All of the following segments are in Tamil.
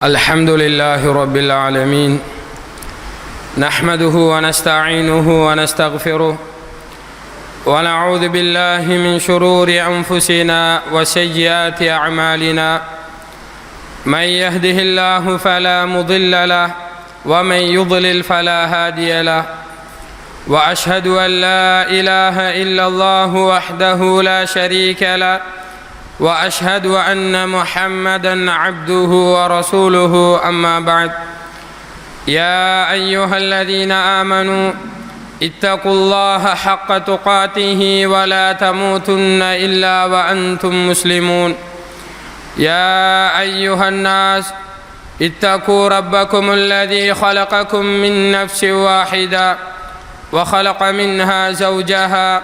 الحمد لله رب العالمين نحمده ونستعينه ونستغفره ونعوذ بالله من شرور أنفسنا وسيئات أعمالنا من يهده الله فلا مضل له ومن يضلل فلا هادي له وأشهد أن لا إله إلا الله وحده لا شريك له وأشهد أن محمدًا عبده ورسوله أما بعد يا أيها الذين آمنوا اتقوا الله حق تقاته ولا تموتن إلا وأنتم مسلمون يا أيها الناس اتقوا ربكم الذي خلقكم من نفس واحدة وخلق منها زوجها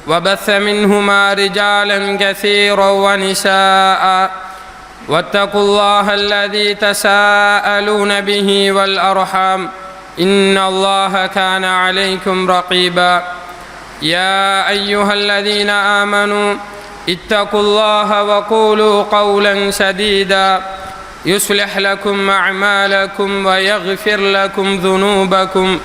وبث منهما رجالا كثيرا ونساء واتقوا الله الذي تساءلون به والأرحام إن الله كان عليكم رقيبا يا أيها الذين آمنوا اتقوا الله وقولوا قولا سديدا يصلح لكم أعمالكم ويغفر لكم ذنوبكم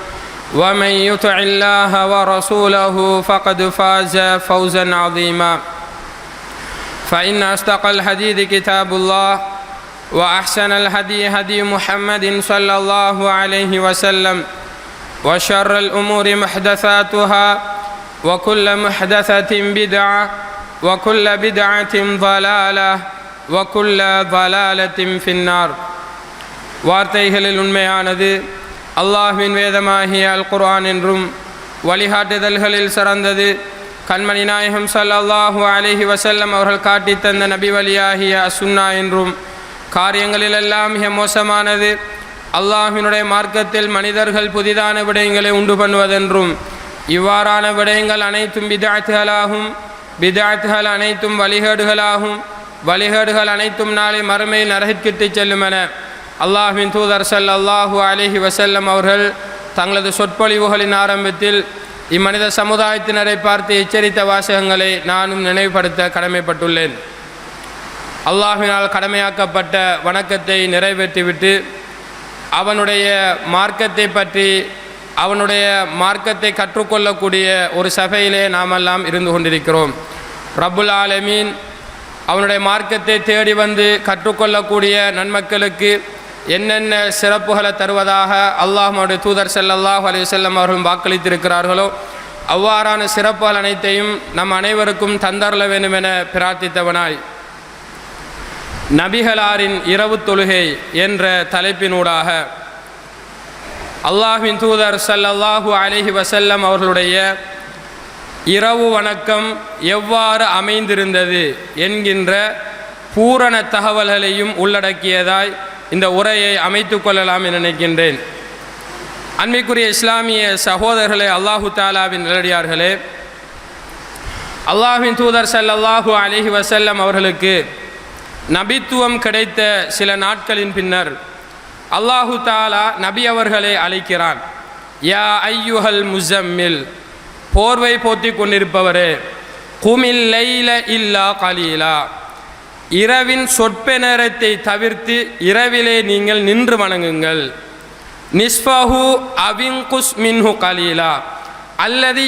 ومن يطع الله ورسوله فقد فاز فوزا عظيما فإن أصدق الحديث كتاب الله وأحسن الهدي هدي محمد صلى الله عليه وسلم وشر الأمور محدثاتها وكل محدثة بدعة وكل بدعة ضلالة وكل ضلالة في النار வார்த்தைகளில் உண்மையானது அல்லாஹ்வின் வேதமாகிய அல் குர்ஆன் என்றும் வழிகாட்டுதல்களில் சிறந்தது கண்மணி நாயகம் ஸல்லல்லாஹு அலைஹி வஸல்லம் அவர்கள் காட்டித் தந்த நபி வழியாகிய அசுன்னா என்றும் காரியங்களிலெல்லாம் மிக மோசமானது அல்லாஹ்வினுடைய மார்க்கத்தில் மனிதர்கள் புதிதான விடயங்களை உண்டு பண்ணுவதென்றும் இவ்வாறான விடயங்கள் அனைத்தும் பித்அத்களாகும் பித்அத்கள் அனைத்தும் வழிகேடுகளாகும் வழிகேடுகள் அனைத்தும் நாளை மறுமையில் நரகத்திற்கு செல்லும் என அல்லாஹ்வின் தூதர் ஸல்லல்லாஹு அலைஹி வஸல்லம் அவர்கள் தங்களது சொற்பொழிவுகளின் ஆரம்பத்தில் இம்மனித சமுதாயத்தினரை பார்த்து எச்சரித்த வாசகங்களை நானும் நினைவுபடுத்த கடமைப்பட்டுள்ளேன். அல்லாஹ்வினால் கடமையாக்கப்பட்ட வணக்கத்தை நிறைவேற்றிவிட்டு அவனுடைய மார்க்கத்தை பற்றி அவனுடைய மார்க்கத்தை கற்றுக்கொள்ளக்கூடிய ஒரு சபையிலே நாமெல்லாம் இருந்து கொண்டிருக்கிறோம். ரப்புல் ஆலமீன் அவனுடைய மார்க்கத்தை தேடி வந்து கற்றுக்கொள்ளக்கூடிய நன்மக்களுக்கு என்னென்ன சிறப்புகளை தருவதாக அல்லாஹ்வுடைய தூதர் ஸல்லல்லாஹு அலைஹி வஸல்லம் அவர்கள் வாக்களித்திருக்கிறார்களோ அவ்வாறான சிறப்புகள் அனைத்தையும் நம் அனைவருக்கும் தந்தரல வேண்டும் என பிரார்த்தித்தவனாய் நபிகளாரின் இரவு தொழுகை என்ற தலைப்பினூடாக அல்லாஹ்வின் தூதர் ஸல்லல்லாஹு அலைஹி வஸல்லம் அவர்களுடைய இரவு வணக்கம் எவ்வாறு அமைந்திருந்தது என்கின்ற பூரண தகவல்களையும் உள்ளடக்கியதாய் இந்த உரையை அமைத்து கொள்ளலாம் என நினைக்கின்றேன். அன்பிற்குரிய இஸ்லாமிய சகோதரர்களே, அல்லாஹு தாலாவின் நல்லடியார்களே, அல்லாஹ்வின் தூதர் ஸல்லல்லாஹு அலைஹி வஸல்லம் அவர்களுக்கு நபித்துவம் கிடைத்த சில நாட்களின் பின்னர் அல்லாஹு தாலா நபி அவர்களை அழைக்கிறான். யா ஐயுஹல் முஸம்மில், போர்வை போத்தி கொண்டிருப்பவரே, குமில் லைல இல்லா கலீலா, இரவின் சொற்ப நேரத்தை தவிர்த்து இரவிலே நீங்கள் நின்று வணங்குங்கள். நிஸ்ஃபஹு அவின்குஸ் மின்ஹு கலீலா, அல்லது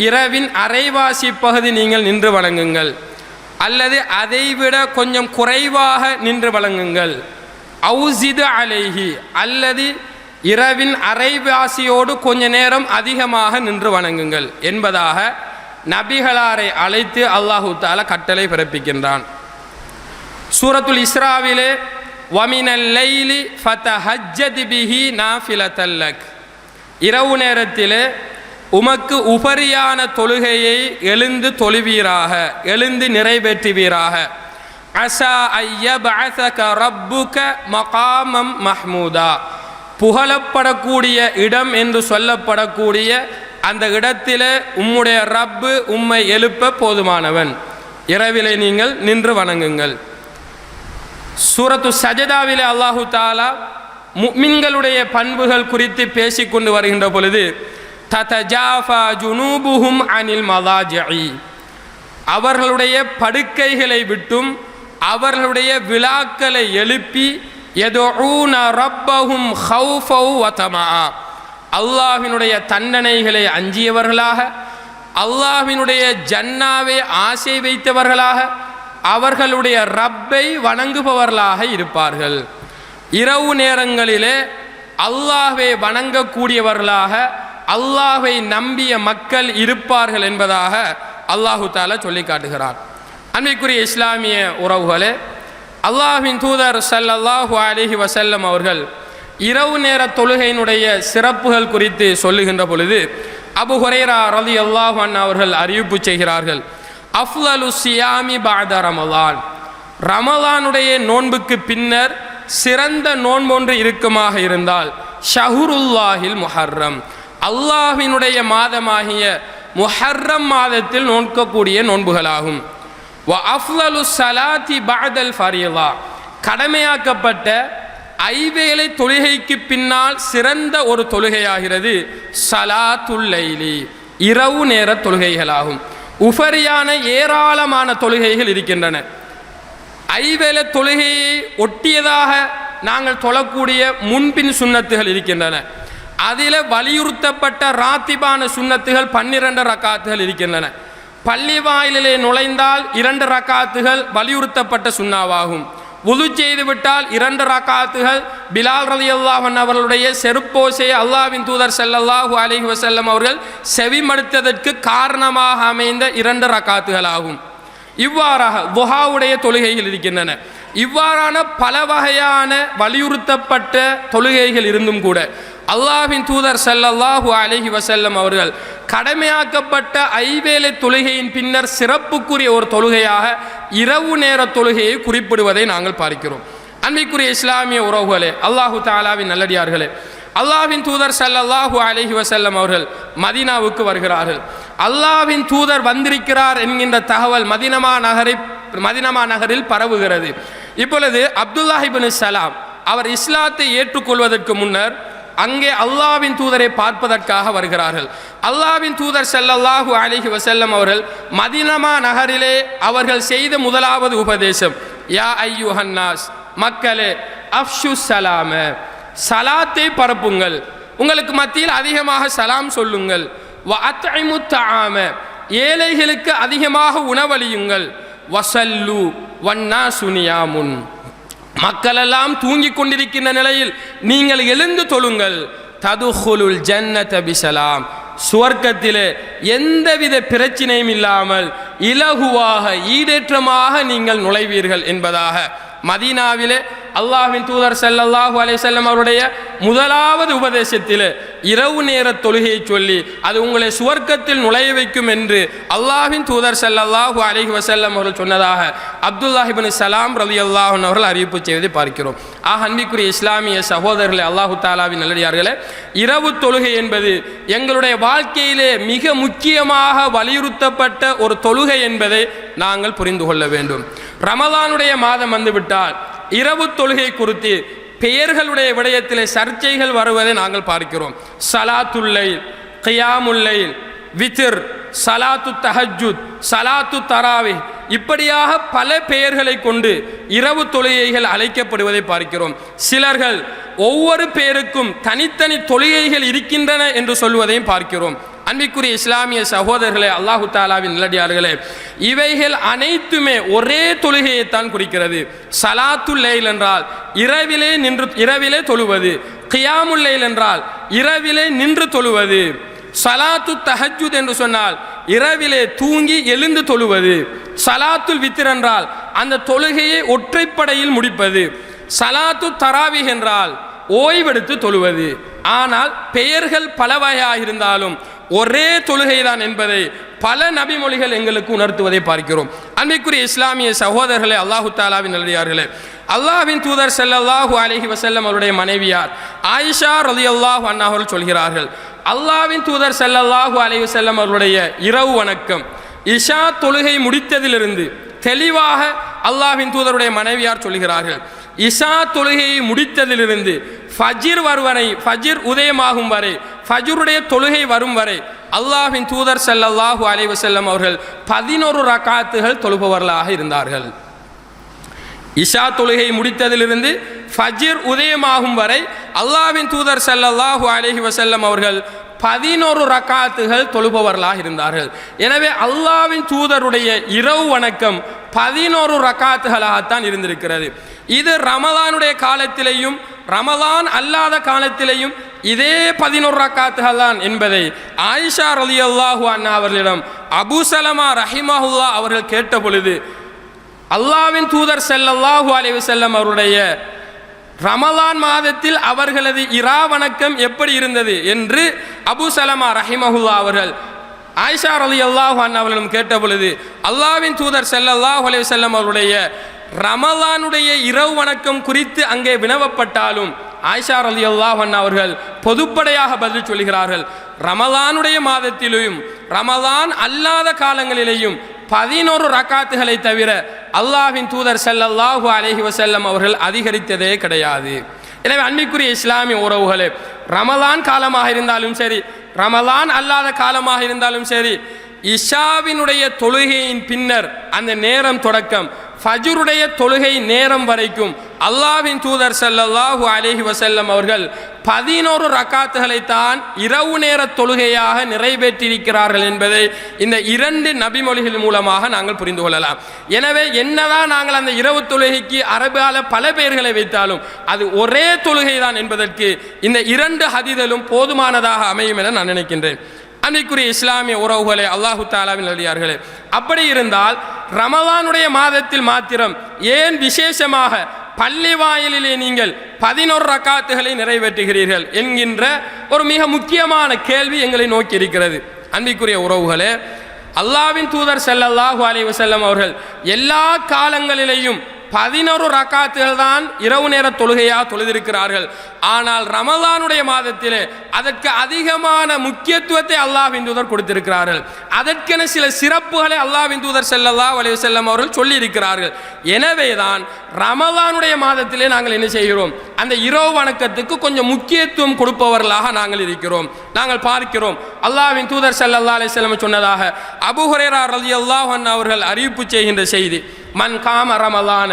இரவின் அரைவாசி பகுதி நீங்கள் நின்று வணங்குங்கள், அல்லது அதைவிட கொஞ்சம் குறைவாக நின்று வணங்குங்கள். அவுசிது அலைஹி, அல்லது இரவின் அரைவாசியோடு கொஞ்ச நேரம் அதிகமாக நின்று வணங்குங்கள் என்பதாக நபிகளாரை அழைத்து அல்லாஹு தஆலா கட்டளை பிறப்பிக்கின்றான். சூரத்துல் இஸ்ராவிலே வமினல் லைலி ஃபதஹஜ்ஜத் பிஹி நாஃபிலத்தல் லக், இரவு நேரத்திலே உமக்கு உபரியான தொழுகையை எழுந்து தொழுவீராக, எழுந்து நிறைவேற்றுவீராக. அஸா அய்யபஅஸக ரப்புக மகாமம் மஹ்மூதா, புகழப்படக்கூடிய இடம் என்று சொல்லப்படக்கூடிய அந்த இடத்திலே உம்முடைய ரப்பு உம்மை எழுப்ப போதுமானவன், இரவிலே நீங்கள் நின்று வணங்குங்கள். சூரத்து சஜதாவிலே அல்லாஹு தாலா முஃமின்களுடைய பண்புகள் குறித்து பேசிக்கொண்டு வருகின்ற பொழுது ததஜாஃபா ஜுனூபுஹும் அனில் மலாஜிஇ, அவர்களுடைய படுக்கைகளை விட்டும் அவர்களுடைய விழாக்களை எழுப்பி யதுஊன ரப்பஹும் ஹௌஃபௌ வ தமஆ, அல்லாஹ்வினுடைய தண்டனைகளை அஞ்சியவர்களாக, அல்லாஹ்வினுடைய ஜன்னாவை ஆசை வைத்தவர்களாக, அவர்களுடைய ரப்பை வணங்குபவர்களாக இருப்பார்கள். இரவு நேரங்களிலே அல்லாஹ்வை வணங்கக்கூடியவர்களாக அல்லாஹ்வை நம்பிய மக்கள் இருப்பார்கள் என்பதாக அல்லாஹு தஆலா சொல்லி காட்டுகிறார். அன்பிற்குரிய இஸ்லாமிய உறவுகளே, அல்லாஹ்வின் தூதர் ஸல்லல்லாஹு அலைஹி வஸல்லம் அவர்கள் இரவு நேர தொழுகையினுடைய சிறப்புகள் குறித்து சொல்லுகின்ற பொழுது அபு ஹுரைரா ரலியல்லாஹு அன்ஹு அவர்கள் அறிவிப்பு செய்கிறார்கள், அஃலலு சியாமி பஅத ரமலான், ரமலானுடைய நோன்புக்கு பின்னர் சிறந்த நோன்பொன்று இருக்குமாக இருந்தால் ஷஹுருல்லாஹில் முஹர்ரம், அல்லாஹ்வினுடைய மாதமாகிய முஹர்ரம் மாதத்தில் நோக்கக்கூடிய நோன்புகளாகும். வ அஃலலு ஸலாத்தி பஅதல் ஃபரீலா, கடமையாக்கப்பட்ட ஐவேளை தொழுகைக்கு பின்னால் சிறந்த ஒரு தொழுகையாகிறது ஸலாத்துல் லைலி, இரவு நேர தொழுகைகளாகும். உஃபரியான ஏராளமான தொழுகைகள் இருக்கின்றன. ஐவேளை தொழுகையை ஒட்டியதாக நாங்கள் தொழக்கூடிய முன்பின் சுன்னத்துகள் இருக்கின்றன. அதில் வலியுறுத்தப்பட்ட ராத்திபான சுன்னத்துகள் 12 ரக்காத்துகள் இருக்கின்றன. பள்ளி வாயிலே நுழைந்தால் 2 ரக்காத்துகள் வலியுறுத்தப்பட்ட சுன்னாவாகும். வுது செய்து விட்டால் 2 ரக்காத்துகள் பிலால் ரலியல்லாஹு அன்ஹு அவர்களுடைய செருப்போசையை அல்லாஹ்வின் தூதர் ஸல்லல்லாஹு அலைஹி வஸல்லம் அவர்கள் செவிமடுத்ததற்கு காரணமாக அமைந்த 2 ரக்காத்துகளாகும். இவ்வாறாக துஹாவுடைய தொழுகைகள் இருக்கின்றன. இவ்வாறான பல வகையான வலியுறுத்தப்பட்ட தொழுகைகள் இருந்தும் கூட அல்லாஹ்வின் தூதர் ஸல்லல்லாஹு அலைஹி வஸல்லம் அவர்கள் கடமையாக்கப்பட்ட ஐவேளை தொழுகையின் பின்னர் சிறப்புக்குரிய ஒரு தொழுகையாக இரவு நேர தொழுகையை குறிப்பிடுவதை நாங்கள் பார்க்கிறோம். அன்பிற்குரிய இஸ்லாமிய உறவுகளே, அல்லாஹு தஆலாவின் நல்லடியார்களே, அல்லாஹ்வின் தூதர் ஸல்லல்லாஹு அலைஹி வஸல்லம் அவர்கள் மதீனாவுக்கு வருகிறார்கள். அல்லாஹ்வின் தூதர் வந்திருக்கிறார் என்கின்ற தகவல் மதீனா நகரில் பரவுகிறது. இப்பொழுது அப்துல்லாஹ் இப்னு சலாம் அவர் இஸ்லாத்தை ஏற்றுக்கொள்வதற்கு முன்னர் அங்கே அல்லாஹ்வின் தூதரை பார்ப்பதற்காக வருகிறார்கள். அல்லாஹ்வின் தூதர் ஸல்லல்லாஹு அலைஹி வஸல்லம் அவர்கள் மதீனா நகரிலே அவர்கள் செய்த முதலாவது உபதேசம், யா ஐயுஹன்னாஸ், மக்களே, அஃஷு ஸலாம, சலாத்தை பரப்புங்கள், உங்களுக்கு மத்தியில் அதிகமாக சலாம் சொல்லுங்கள். வ அத்இமு தஆம, ஏழைகளுக்கு அதிகமாக உணவளியுங்கள். வஸல்லு வன்னாசு நியாமுன், மக்களெல்லாம் தூங்கிக் கொண்டிருக்கின்ற நிலையில் நீங்கள் எழுந்து தொழுங்கள். ததுஹுலுல் ஜன்னத பிஸலாம், சுவர்க்கத்திலே எந்தவித பிரச்சனையும் இல்லாமல் இலகுவாக ஈடேற்றமாக நீங்கள் நுழைவீர்கள் என்பதாக மதீனாவிலே அல்லாஹ்வின் தூதர் ஸல்லல்லாஹு அலைஹி வஸல்லம் அவருடைய முதலாவது உபதேசத்தில் இரவு நேர தொழுகையை சொல்லி அது உங்களை சுவர்க்கத்தில் நுழைய வைக்கும் என்று அல்லாஹ்வின் தூதர் ஸல்லல்லாஹு அலைஹி வஸல்லம் அவர்கள் சொன்னதாக அப்துல்லாஹ் இப்னு சலாம் ரலியல்லாஹு அன்ஹு அவர்கள் அறிவிப்பு செய்வதை பார்க்கிறோம். அன்பிற்குரிய இஸ்லாமிய சகோதரர்களே, அல்லாஹு தஆலாவின் நல்லடியார்களே, இரவு தொழுகை என்பது எங்களுடைய வாழ்க்கையிலே மிக முக்கியமாக வலியுறுத்தப்பட்ட ஒரு தொழுகை என்பதை நாங்கள் புரிந்து கொள்ள வேண்டும். ரமலானுடைய மாதம் வந்துவிட்டால் இரவு தொழுகை குறித்து பெயர்களுடைய விடயத்திலே சர்ச்சைகள் வருவதை நாங்கள் பார்க்கிறோம். ஸலாத்துல் லைல், கியாமுல் லைல், வித்ர், ஸலாத்து தஹஜ்ஜுத், ஸலாத்து தராவிஹ், இப்படியாக பல பெயர்களை கொண்டு இரவு தொழுகைகள் அழைக்கப்படுவதை பார்க்கிறோம். சிலர்கள் ஒவ்வொரு பேருக்கும் தனித்தனி தொழுகைகள் இருக்கின்றன என்று சொல்வதையும் பார்க்கிறோம். அன்பிற்குரிய இஸ்லாமிய சகோதரர்களே, அல்லாஹு தஆலாவின் நல்லடியார்களே, இவைகள் அனைத்துமே ஒரே தொழுகையைத்தான் குறிக்கிறது. ஸலாத்துல் லைல் என்றால் இரவிலே தொழுவது, கியாமுல் லைல் என்றால் இரவிலே நின்று தொழுவது, ஸலாத்து தஹஜ்ஜுத் என்று சொன்னால் இரவிலே தூங்கி எழுந்து தொழுவது, ஸலாத்துல் வித்ர் என்றால் அந்த தொழுகையை ஒற்றைப்படையில் முடிப்பது, ஸலாத்து தராவிஹ் என்றால் ஓய்வெடுத்து தொழுவது. ஆனால் பெயர்கள் பல வகையாக இருந்தாலும் ஒரே தொழுகைதான் என்பதை பல நபிமொழிகள் எங்களுக்கு உணர்த்துவதை பார்க்கிறோம். அன்பிற்குரிய இஸ்லாமிய சகோதரர்களே, அல்லாஹு தஆலாவின் நல்லடியார்களே, அல்லாஹ்வின் தூதர் ஸல்லல்லாஹு அலைஹி வஸல்லம் அவருடைய மனைவியார் ஆயிஷா ரலியல்லாஹு அன்ஹா அவர்கள் சொல்கிறார்கள், அல்லாஹ்வின் தூதர் ஸல்லல்லாஹு அலைஹி வஸல்லம் அவருடைய இரவு வணக்கம் இஷா தொழுகை முடித்ததிலிருந்து தெளிவாக அல்லாஹ்வின் தூதருடைய மனைவியார் சொல்கிறார்கள், இஷா தொழுகையை முடித்ததிலிருந்து ஃபஜ்ர் உதயமாகும் வரை, ஃபஜ்ருடைய தொழுகை வரும் வரை அல்லாஹ்வின் தூதர் ஸல்லல்லாஹு அலைஹி வஸல்லம் அவர்கள் 11 ரக்காத்துகள் தொழுபவர்களாக இருந்தார்கள். இஷா தொழுகை முடித்ததிலிருந்து ஃபஜ்ர் உதயமாகும் வரை அல்லாஹ்வின் தூதர் ஸல்லல்லாஹு அலைஹி வஸல்லம் அவர்கள் 11 ரக்காத்துகள் தொழுபவர்களாக இருந்தார்கள். எனவே அல்லாஹ்வின் தூதருடைய இரவு வணக்கம் 11 ரக்காத்துகளாகத்தான் இருந்திருக்கிறது. இது ரமலானுடைய காலத்திலேயும் ரமலான் அல்லாத காலத்திலேயும் இதே 11 ரக்காத்துகள் தான் என்பதை ஆயிஷா ரலியல்லாஹு அன்ஹா அவர்களிடம் அபூ சலமா ரஹிமஹுல்லா அவர்கள் கேட்ட பொழுது அல்லாஹ்வின் தூதர் ஸல்லல்லாஹு அலைஹி வஸல்லம் அவருடைய ரமலான் மாதத்தில் அவர்களது இரா வணக்கம் எப்படி இருந்தது என்று அபூ சலமா ரஹிமஹுல்லா அவர்கள் ஆயிஷா ரலியல்லாஹு அன்ஹா அவர்களிடம் கேட்ட பொழுது அல்லாஹ்வின் தூதர் ஸல்லல்லாஹு அலைஹி வஸல்லம் அவருடைய ரமலானுடைய இரவு வணக்கம் குறித்து அங்கே வினவப்பட்டாலும் ஆயிஷா ரலியல்லாஹு அன்ஹா அவர்கள் பொதுப்படையாக பதில் சொல்கிறார்கள், ரமலானுடைய மாதத்திலும் ரமலான் அல்லாத காலங்களிலேயும் 11 ரக்காத்துகளை தவிர அல்லாஹ்வின் தூதர் ஸல்லல்லாஹு அலைஹி வஸல்லம் அவர்கள் அதிகரித்ததே கிடையாது. எனவே அன்பிற்குரிய இஸ்லாமிய உறவுகளே, ரமலான் காலமாக இருந்தாலும் சரி ரமலான் அல்லாத காலமாக இருந்தாலும் சரி இஷாவினுடைய தொழுகையின் பின்னர் அந்த நேரம் தொடக்கம் ஃபஜ்ருடைய தொழுகை நேரம் வரைக்கும் அல்லாஹ்வின் தூதர் ஸல்லல்லாஹு அலைஹி வஸல்லம் அவர்கள் 11 ரக்காத்துகளை தான் இரவு நேர தொழுகையாக நிறைவேற்றியிருக்கிறார்கள் என்பதை இந்த 2 நபிமொழிகள் மூலமாக நாங்கள் புரிந்து கொள்ளலாம். எனவே என்னதான் நாங்கள் அந்த இரவு தொழுகைக்கு அரபால பல பெயர்களை வைத்தாலும் அது ஒரே தொழுகை தான் என்பதற்கு இந்த 2 ஹதீஸும் போதுமானதாக அமையும் என நான் நினைக்கின்றேன். அன்பிற்குரிய இஸ்லாமிய உறவுகளே, அல்லாஹு தஆலாவின் நல்லடியார்களே, அப்படி இருந்தால் ரமலானுடைய மாதத்தில் மாத்திரம் ஏன் விசேஷமாக பள்ளி வாயிலிலே நீங்கள் 11 ரக்காத்துகளை நிறைவேற்றுகிறீர்கள் என்கின்ற ஒரு மிக முக்கியமான கேள்வி எங்களை நோக்கி இருக்கிறது. அன்பிற்குரிய உறவுகளே, அல்லாஹ்வின் தூதர் ஸல்லல்லாஹு அலைஹி வஸல்லம் அவர்கள் எல்லா காலங்களிலேயும் 11 ரக்காத்துகள் தான் இரவு நேர தொழுகையாக தொழுதிருக்கிறார்கள். ஆனால் ரமலானுடைய மாதத்திலே அதற்கு அதிகமான முக்கியத்துவத்தை அல்லாஹ்வின் தூதர் கொடுத்திருக்கிறார்கள். அதற்கென சில சிறப்புகளை அல்லாஹ்வின் தூதர் ஸல்லல்லாஹு அலைஹி வஸல்லம் அவர்கள் சொல்லி இருக்கிறார்கள். எனவேதான் ரமலானுடைய மாதத்திலே நாங்கள் என்ன செய்கிறோம், அந்த இரவு வணக்கத்துக்கு கொஞ்சம் முக்கியத்துவம் கொடுப்பவர்களாக நாங்கள் இருக்கிறோம். நாங்கள் பார்க்கிறோம், அல்லாஹ்வின் தூதர் ஸல்லல்லாஹு அலைஹி வஸல்லம் சொன்னதாக அபூ ஹுரைரா ரலியல்லாஹு அன்ஹு அவர்கள் அறிவிப்பு செய்கின்ற செய்தி, மன் காம ரமலான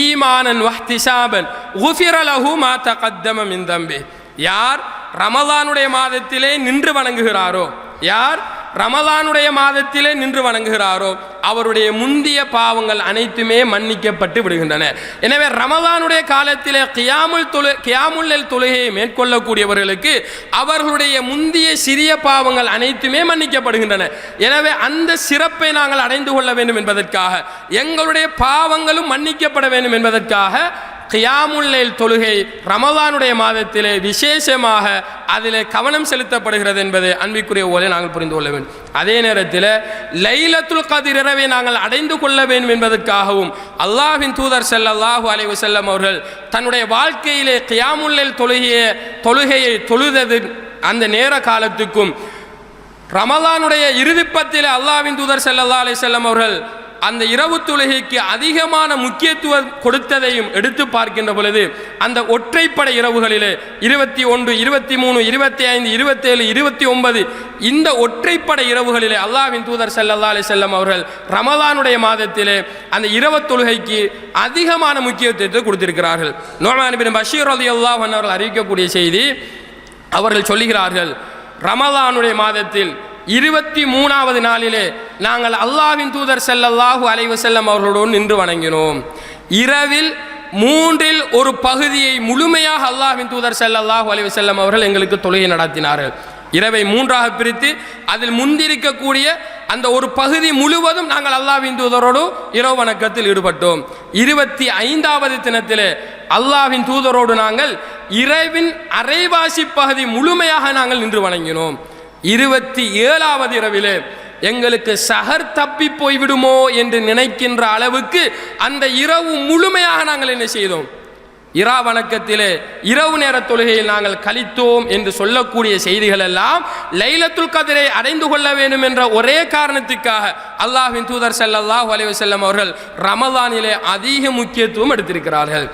ஈமானன் வஹ்திசாபன் குஃபிர லஹு மா தகத்தம மின் தம்பி. யார் ரமலானுடைய மாதத்திலே நின்று வணங்குகிறாரோ, யார் ரமலானுடைய மாதத்திலே நின்று வணங்குகிறாரோ அவருடைய முந்திய பாவங்கள் அனைத்துமே மன்னிக்கப்பட்டு விடுகின்றன. எனவே ரமலானுடைய காலத்திலே கியாமுல் லைல் தொழுகையை மேற்கொள்ளக்கூடியவர்களுக்கு அவர்களுடைய முந்திய சிறிய பாவங்கள் அனைத்துமே மன்னிக்கப்படுகின்றன. எனவே அந்த சிறப்பை நாங்கள் அடைந்து கொள்ள வேண்டும் என்பதற்காக, எங்களுடைய பாவங்களும் மன்னிக்கப்பட வேண்டும் என்பதற்காக கியாமுல் லைல் தொழுகை ரமலானுடைய மாதத்திலே விசேஷமாக அதிலே கவனம் செலுத்தப்படுகிறது என்பதை அன்பிற்குரிய ஓலை நாங்கள் புரிந்து கொள்ள வேண்டும். அதே நேரத்தில் லைலத்துல் கத்ர் இரவை நாங்கள் அடைந்து கொள்ள வேண்டும் என்பதற்காகவும் அல்லாஹ்வின் தூதர் ஸல்லல்லாஹு அலைஹி வஸல்லம் அவர்கள் தன்னுடைய வாழ்க்கையிலே கியாமுல் லைல் தொழுகையை தொழுதது அந்த நேர காலத்துக்கும் ரமலானுடைய இறுதிப்பத்திலே அல்லாஹ்வின் தூதர் ஸல்லல்லாஹு அலைஹி வஸல்லம் அவர்கள் அந்த இரவு தொழுகைக்கு அதிகமான முக்கியத்துவம் கொடுத்ததையும் எடுத்து பார்க்கின்ற பொழுது அந்த ஒற்றைப்படை இரவுகளிலே 21, 23, 25, 27, 29 இந்த ஒற்றைப்படை இரவுகளிலே அல்லாஹ்வின் தூதர் ஸல்லல்லாஹு அலைஹி வஸல்லம் அவர்கள் ரமலானுடைய மாதத்திலே அந்த இரவு தொழுகைக்கு அதிகமான முக்கியத்துவத்தை கொடுத்திருக்கிறார்கள். நுஅமான் இப்னு பஷீர் ரலியல்லாஹு அன்ஹு அவர்கள் அறிவிக்கக்கூடிய செய்தி, அவர்கள் சொல்லுகிறார்கள், ரமலானுடைய மாதத்தில் 23வது நாளிலே நாங்கள் அல்லாஹ்வின் தூதர் ஸல்லல்லாஹு அலைஹி வஸல்லம் அவர்களோடு நின்று வணங்கினோம். இரவில் 3இல் ஒரு பகுதியை முழுமையாக அல்லாஹ்வின் தூதர் ஸல்லல்லாஹு அலைஹி வஸல்லம் அவர்கள் எங்களுக்கு தொழுகை நடத்தினார்கள். இரவை 3ஆக பிரித்து அதில் முந்திருக்கக்கூடிய அந்த ஒரு பகுதி முழுவதும் நாங்கள் அல்லாஹ்வின் தூதரோடு இரவு வணக்கத்தில் ஈடுபட்டோம். 25வது தினத்திலே அல்லாஹ்வின் தூதரோடு நாங்கள் இரவின் அரைவாசி பகுதி முழுமையாக நாங்கள் நின்று வணங்கினோம். 27வது இரவிலே எங்களுக்கு சஹர் தப்பி போய்விடுமோ என்று நினைக்கின்ற அளவுக்கு அந்த இரவு முழுமையாக நாங்கள் என்ன செய்தோம், இரா வணக்கத்திலே இரவு நேர தொழுகையில் நாங்கள் கழித்தோம் என்று சொல்லக்கூடிய செய்திகள் எல்லாம் லைலத்துல் கத்ரை அடைந்து கொள்ள வேண்டும் என்ற ஒரே காரணத்துக்காக அல்லாஹ்வின் தூதர் ஸல்லல்லாஹு அலைஹி வஸல்லம் அவர்கள் ரமலானிலே அதிக முக்கியத்துவம் எடுத்திருக்கிறார்கள்.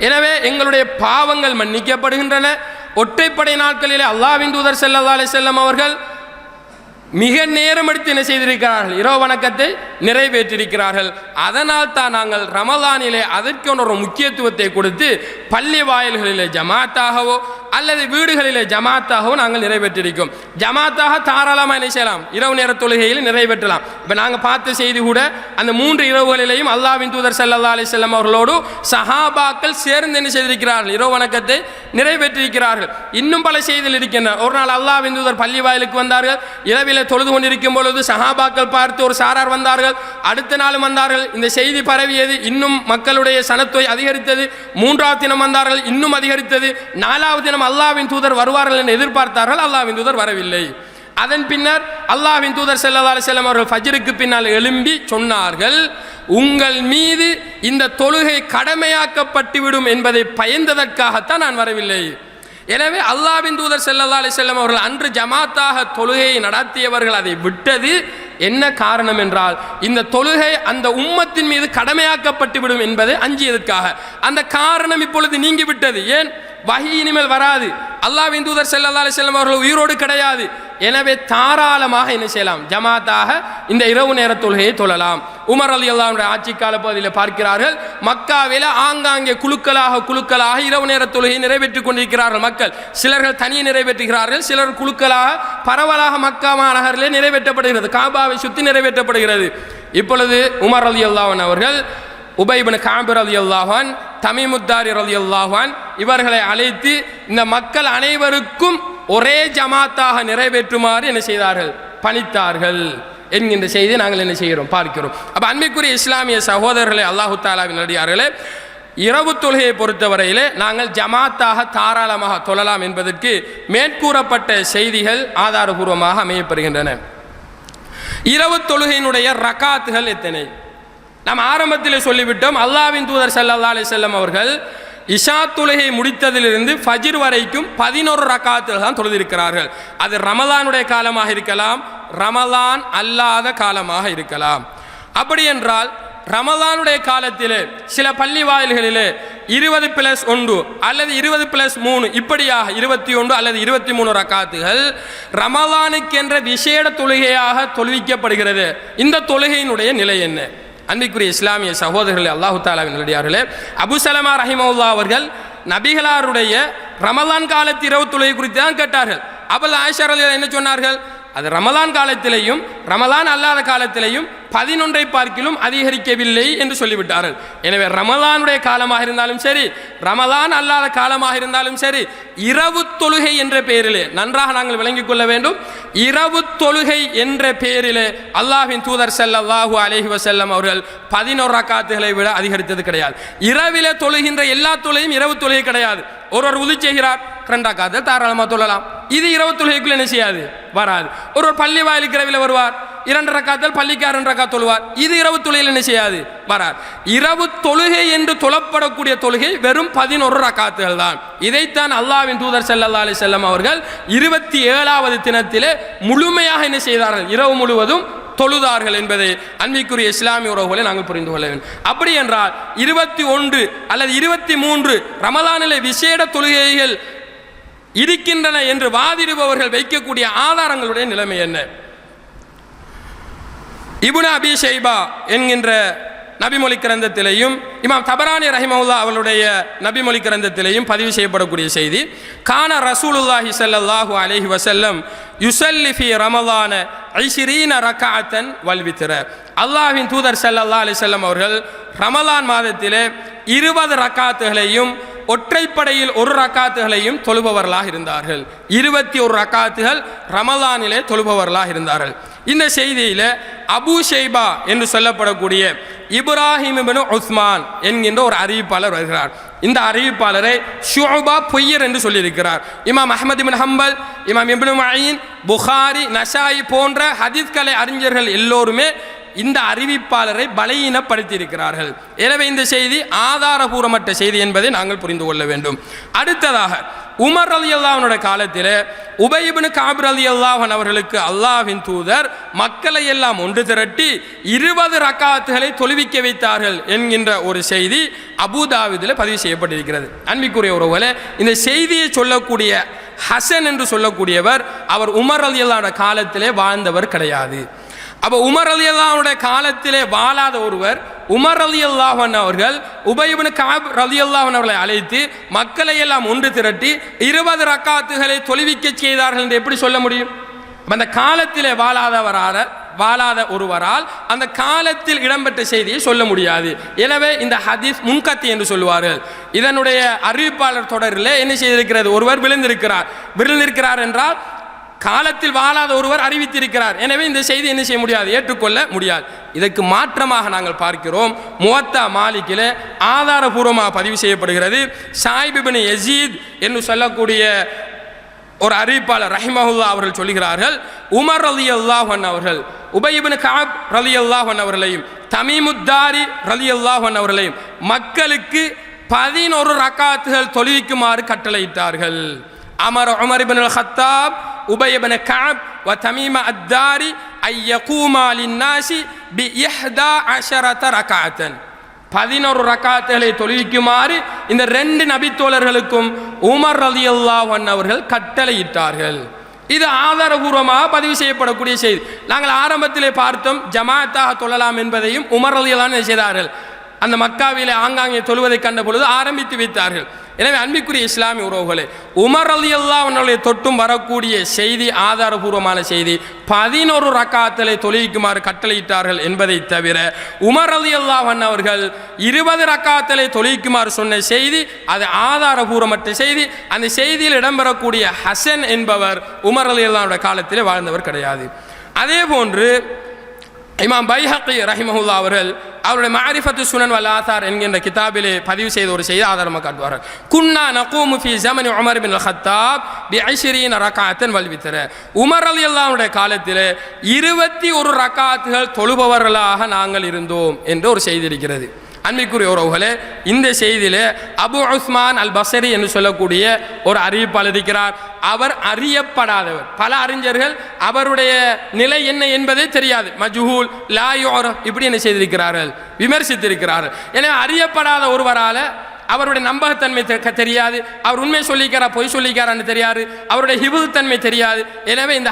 எனவே எங்களுடைய பாவங்கள் மன்னிக்கப்படுகின்றன. ஒற்றைப்படை நாட்களிலே அல்லாஹ்வின் தூதர் ஸல்லல்லாஹு அலைஹி வஸல்லம் அவர்கள் மிக நேரம் எடுத்து என்ன செய்திருக்கிறார்கள், இரவு வணக்கத்தை நிறைவேற்றியிருக்கிறார்கள். அதனால் தான் நாங்கள் ரமலானிலே அதற்கு ஒரு முக்கியத்துவத்தை கொடுத்து பள்ளி வாயில்களிலே ஜமாத்தாகவோ அல்லது வீடுகளிலே ஜமாத்தாகவோ நாங்கள் நிறைவேற்றியிருக்கோம். ஜமாத்தாக தாராளமாக என்ன செய்யலாம், இரவு நேர தொழுகையில் நிறைவேற்றலாம். இப்போ நாங்கள் பார்த்த செய்தி கூட அந்த 3 இரவுகளிலேயும் அல்லாஹ்வின் தூதர் ஸல்லல்லாஹு அலைஹி வஸல்லம் அவர்களோடு சஹாபாக்கள் சேர்ந்து என்ன செய்திருக்கிறார்கள், இரவு வணக்கத்தை நிறைவேற்றியிருக்கிறார்கள். இன்னும் பல செய்திகள் இருக்கின்றன. ஒரு நாள் அல்லாஹ்வின் தூதர் பள்ளி வாயிலுக்கு வந்தார்கள். இரவில் தொழுது கொண்டிருக்கும் பொழுது சஹாபாக்கள் பார்த்து ஒரு சாரார் வந்தார்கள். அடுத்த நாளும் வந்தார்கள். இந்த செய்தி பரவியது. இன்னும் மக்களுடைய சனத்தொகை அதிகரித்தது. 3ஆவது தினம் வந்தார்கள், இன்னும் அதிகரித்தது. 4ஆவது தினம் அல்லாஹ்வின் தூதர் வருவார்கள் என்று எதிர்பார்த்தார்கள். அல்லாஹ்வின் தூதர் வரவில்லை. அதன் பின்னர் அல்லாஹ்வின் தூதர் ஸல்லல்லாஹு அலைஹி வஸல்லம் அவர்கள் ஃபஜ்ருக்கு பின்னால் எழும்பி சொன்னார்கள், உங்கள் மீது இந்த தொழுகை கடமையாக்கப்பட்டுவிடும் என்பதை பயந்ததற்காகத்தான் நான் வரவில்லை. எனவே அல்லாஹ்வின் தூதர் ஸல்லல்லாஹு அலைஹி வஸல்லம் அவர்கள் அன்று ஜமாத்தாக தொழுகையை நடத்தியவர்கள் அதை விட்டது என்ன காரணம் என்றால், இந்த தொழுகை அந்த உம்மத்தின் மீது கடமையாக்கப்பட்டு விடும் என்பதை அஞ்சியதற்காக. அந்த காரணம் இப்பொழுது நீங்கிவிட்டது. ஏன், வஹி இனிமேல் வராது. அல்லாஹ்வின் தூதர் ஸல்லல்லாஹு அலைஹி வஸல்லம் அவர்கள் உயிரோடு கிடையாது. எனவே தாராளமாக என்ன செய்யலாம், ஜமாத்தாக இந்த இரவு நேர தொழுகையை தொழலாம். உமர் ரலியல்லாஹு அன்ஹு ஆட்சி கால பகுதியில் பார்க்கிறார்கள், மக்காவில ஆங்காங்கே குழுக்களாக இரவு நேர தொழுகையை நிறைவேற்றிக் கொண்டிருக்கிறார்கள் மக்கள். சிலர்கள் தனியே நிறைவேற்றுகிறார்கள், சிலர் குழுக்களாக பரவலாக மக்கா மாநகரிலே நிறைவேற்றப்படுகிறது, காபாவை சுற்றி நிறைவேற்றப்படுகிறது. இப்பொழுது உமர் ரலியல்லாஹு அன்ஹு அவர்கள் உபை இப்னு கஅப் ரலியல்லாஹு அன்ஹு, தமீமுத்தாரி ரலியல்லாஹு அன்ஹு இவர்களை அழைத்து இந்த மக்கள் அனைவருக்கும் ஒரே ஜமாத்தாக நிறைவேற்றுமாறு என்ன செய்தார்கள், பணித்தார்கள் என்கின்ற செய்தி நாங்கள் என்ன செய்கிறோம், பார்க்கிறோம். அப்ப அன்பிற்குரிய இஸ்லாமிய சகோதரர்களே, அல்லாஹு தஆலாவின் அடியார்களே, இரவு தொழுகையை பொறுத்தவரையிலே நாங்கள் ஜமாத்தாக தாராளமாக தொழலாம் என்பதற்கு மேற்கூறப்பட்ட செய்திகள் ஆதாரபூர்வமாக அமையப்படுகின்றன. இரவு தொழுகையினுடைய ரகாத்துகள் எத்தனை? நாம் ஆரம்பத்தில் சொல்லிவிட்டோம். அல்லாஹ்வின் தூதர் ஸல்லல்லாஹு அலைஹி வஸல்லம் அவர்கள் இஷா தொழுகை முடித்ததிலிருந்து ஃபஜ்ர் வரைக்கும் 11 ரகாத்துகள் தான் தொழுதிருக்கிறார்கள். அது ரமலானுடைய காலமாக இருக்கலாம், ரமலான் அல்லாத காலமாக இருக்கலாம். அப்படி என்றால் ரமலானுடைய காலத்திலே சில பள்ளி வாயில்களிலே 20+1 அல்லது 20+3 இப்படியாக 21 அல்லது 23 ரகாத்துகள் ரமலானுக்கென்ற விசேட தொழுகையாக தொழுவிக்கப்படுகிறது. இந்த தொழுகையினுடைய நிலை என்ன? அன்பிற்குரிய இஸ்லாமிய சகோதரர்களே, அல்லாஹு தஆலாவின் நல்லடியார்களே, அபு சலமா ரஹிமஹுல்லாஹ் அவர்கள் நபிகளாருடைய ரமலான் காலத்து இரவு தொழுகை குறித்து தான் கேட்டார்கள். அப்போ ஆயிஷா ரலியல்லாஹு என்ன சொன்னார்கள், அது ரமலான் காலத்திலேயும் ரமலான் அல்லாத காலத்திலேயும் 11 பார்க்கிலும் அதிகரிக்கவில்லை என்று சொல்லிவிட்டார்கள். எனவே ரமலானுடைய காலமாக இருந்தாலும் சரி, ரமலான் அல்லாத காலமாக இருந்தாலும் சரி, இரவு தொழுகை என்ற பெயரிலே நன்றாக நாங்கள் விளங்கிக் கொள்ள வேண்டும். இரவு தொழுகை என்ற பெயரிலே அல்லாஹ்வின் தூதர் ஸல்லல்லாஹு அலைஹி வஸல்லம் அவர்கள் 11 ரகாத்துகளை விட அதிகரித்தது கிடையாது. இரவிலே தொழுகின்ற எல்லா தொழுகையும் இரவு தொழுகை கிடையாது. ஒருவர் உது செய்கிறார், 2 ரகாத்தை தாராளமாக தொழலாம். இது இரவு தொழுகைக்குள்ள என்ன செய்யாது, வராது. ஒருவர் பள்ளி வாயிலுக்கு இரவில் வருவார், 2 ரகாத்தில் பள்ளிக்கு 2 ரகாத் தொழுவார். இது இரவு தொழுகையில் என்ன செய்யாது, வராது. இரவு தொழுகை என்று தொழப்படக்கூடிய தொழுகை வெறும் 11 ரகாத்துகள் தான். இதைத்தான் அல்லாஹ்வின் தூதர் ஸல்லல்லாஹு அலைஹி வஸல்லம் அவர்கள் 27வது தினத்திலே முழுமையாக என்ன செய்தார்கள், இரவு முழுவதும் தொழுதார்கள் என்பதை அன்பிற்குரிய இஸ்லாமிய உறவுகளை நாங்கள் புரிந்து கொள்ள வேண்டும். அப்படி என்றால் 21 அல்லது 23 ரமலானிலே விசேட தொழுகைகள் இருக்கின்றன என்று வாதிடுபவர்கள் வைக்கக்கூடிய ஆதாரங்களுடைய நிலைமை என்ன? இப்னு அபி ஷைபா என்கின்ற நபிமொழி கிரந்தத்திலேயும் இமாம் தபரானி ரஹிமஹுல்லாஹ் அவருடைய நபிமொழி கிரந்தத்திலேயும் பதிவு செய்யப்படக்கூடிய செய்தி, கான ரசூலுல்லாஹி ஸல்லல்லாஹு அலைஹி வஸல்லம் யுஸல்லி ஃபீ ரமலான 20 ரக்அத்தன் வல் வித்ர. அல்லாஹ்வின் தூதர் ஸல்லல்லாஹு அலைஹி வஸல்லம் அவர்கள் ரமலான் மாதத்திலே 20 ரக்காத்துகளையும் ஒற்றைப்படையில் 1 ரக்காத்துகளையும் தொழுபவர்களாக இருந்தார்கள். 21 ரக்காத்துகள் ரமலானிலே தொழுபவர்களாக இருந்தார்கள். இந்த செய்தியில அபு ஷைபா என்று சொல்லப்படக்கூடிய இப்ராஹிம் இப்னு உஸ்மான் என்கின்ற ஒரு அறிவிப்பாளர் வருகிறார். இந்த அறிவிப்பாளரை ஷுஅபா பொய்யர் என்று சொல்லியிருக்கிறார். இமாம் அஹ்மத் இப்னு ஹம்பல், இமாம் இப்னு மயீன், புகாரி, நசாயி போன்ற ஹதீஸ் கலை அறிஞர்கள் எல்லோருமே இந்த அறிவிப்பாளரை பலவீனப்படுத்தி இருக்கிறார்கள். எனவே இந்த செய்தி ஆதாரபூர்வமற்ற செய்தி என்பதை நாங்கள் புரிந்து கொள்ள வேண்டும். அடுத்ததாக உமர் ரலியல்லாஹு அன்ஹு காலத்தில் உபை இப்னு கஅப் ரலியல்லாஹு அன்ஹு அவர்களுக்கு அல்லாஹ்வின் தூதர் மக்களை எல்லாம் ஒன்று திரட்டி 20 ரக்காத்துகளை தொழுவிக்க வைத்தார்கள் என்கின்ற ஒரு செய்தி அபூதாவுதில் பதிவு செய்யப்பட்டிருக்கிறது. அன்பிற்குரிய உறவுகளே, இந்த செய்தியை சொல்லக்கூடிய ஹசன் என்று சொல்லக்கூடியவர் அவர் உமர் ரலியல்லாஹு காலத்திலே வாழ்ந்தவர் கிடையாது. அப்போ உமர் ரலியல்லாஹுடைய காலத்திலே வாழாத ஒருவர் உமர் ரலியல்லாஹு அவர்கள் உபய் இப்னு கஅப் ரலியல்லாஹு அவர்களை அழைத்து மக்களை எல்லாம் ஒன்று திரட்டி 20 ரக்காத்துகளை தொழுவிக்க செய்தார்கள் என்று எப்படி சொல்ல முடியும்? அந்த காலத்திலே வாழாத ஒருவரால் அந்த காலத்தில் இடம்பெற்ற செய்தியை சொல்ல முடியாது. எனவே இந்த ஹதீஸ் முன்கத்தி என்று சொல்லுவார்கள். இதனுடைய அறிவிப்பாளர் தொடரில் என்ன செய்திருக்கிறது? ஒருவர் விழுந்திருக்கிறார் என்றால் காலத்தில் வாழாத ஒருவர் அறிவித்திருக்கிறார். எனவே இந்த செய்தி என்ன செய்ய முடியாது? ஏற்றுக்கொள்ள முடியாது. இதற்கு மாற்றமாக நாங்கள் பார்க்கிறோம், முவத்தா மாலிக்கிலே ஆதாரபூர்வமாக பதிவு செய்யப்படுகிறது. ஷாயிப் இப்னு யஸீத் என்று சொல்லக்கூடிய ஒரு அறிவிப்பாளர் ரஹிமஹுல்லாஹ் அவர்கள் சொல்கிறார்கள், உமர் ரலியல்லாஹு அன்ஹு அவர்கள் உபய் இப்னு கஅப் ரலியல்லாஹு அன்ஹு அவர்களையும் தமீமுத்தாரி ரலியல்லாஹு அன்ஹு அவர்களையும் மக்களுக்கு 11 ரக்காத்துகள் தொழுவிக்குமாறு கட்டளையிட்டார்கள். அமர் உமர் இப்னுல் ஹத்தாப் உபய் இப்னு கஅப் வ தமீமா அத்தாரி ஐயகூமா லின்னாசி பி 11 ரக்காத்தன் 11 ரக்காத்துகளை தொழுவிக்குமாறு இந்த 2 நபித்தோழர்களுக்கும் உமர் ரலியல்லாஹு அன்ஹு அவர்கள் கட்டளையிட்டார்கள். இது ஆதாரபூர்வமாக பதிவு செய்யப்படக்கூடிய செய்தி. நாங்கள் ஆரம்பத்திலே பார்த்தோம், ஜமாத்தாக தொழலாம் என்பதையும் உமர் ரலியல்லாஹு அன்ஹு செய்தார்கள். அந்த மக்காவிலே ஆங்காங்கே தொழுவதை கண்ட பொழுது ஆரம்பித்து வைத்தார்கள். எனவே அன்பிற்குரிய இஸ்லாமிய உறவுகளே, உமர் ரலியல்லாஹு அன்ஹு தொட்டும் வரக்கூடிய செய்தி ஆதாரபூர்வமான செய்தி. 11 ரக்காத்துகளை தொழுவிக்குமாறு கட்டளையிட்டார்கள் என்பதை தவிர உமர் ரலியல்லாஹு அன்ஹு அவர்கள் 20 ரக்காத்துகளை தொழுவிக்குமாறு சொன்ன செய்தி அது ஆதாரபூர்வமற்ற செய்தி. அந்த செய்தியில் இடம்பெறக்கூடிய ஹசன் என்பவர் உமர் ரலியல்லாஹு அன்ஹு காலத்திலே வாழ்ந்தவர் கிடையாது. அதே போன்று இமாம் பைஹக்கி ரஹிமஹுல்லாஹ் அவர்கள் அவருடைய மஅரிஃபத்து சுனன் வல் ஆதார் என்கின்ற கிதாபிலே பதிவு செய்த ஒரு செய்தி ஆதாரமாக காட்டுவார்கள். குன்னா நகூமு ஃபி ஸமனி உமர் இப்னுல் ஹத்தாப் பி 20 ரக்காத்தன் வல் வித்ர. உமர் ரலியல்லாஹு அன்ஹு காலத்திலே 21 ரக்காத்துகள் தொழுபவர்களாக நாங்கள் இருந்தோம் என்று ஒரு செய்தி இருக்கிறது. அன்பிற்குரிய உறவுகளே, இந்த செய்தியிலே அபு உஸ்மான் அல் பஸரி என்று சொல்லக்கூடிய ஒரு அறிவிப்பாளர் இருக்கிறார். அவர் அறியப்படாதவர். பல அறிஞர்கள் அவருடைய நிலை என்ன என்பதே தெரியாது, மஜ்ஹூல் லா யுஅரஃப் இப்படி என்ன செய்திருக்கிறார்கள், விமர்சித்திருக்கிறார்கள். எனவே அறியப்படாத ஒருவரால் அவருடைய நம்பகத்தன்மை தெரியாது, அவர் உண்மை சொல்லிக்கிறார் பொய் சொல்லிக்கிறான்னு தெரியாது, அவருடைய ஹிஃபுத்தன்மை தெரியாது. எனவே இந்த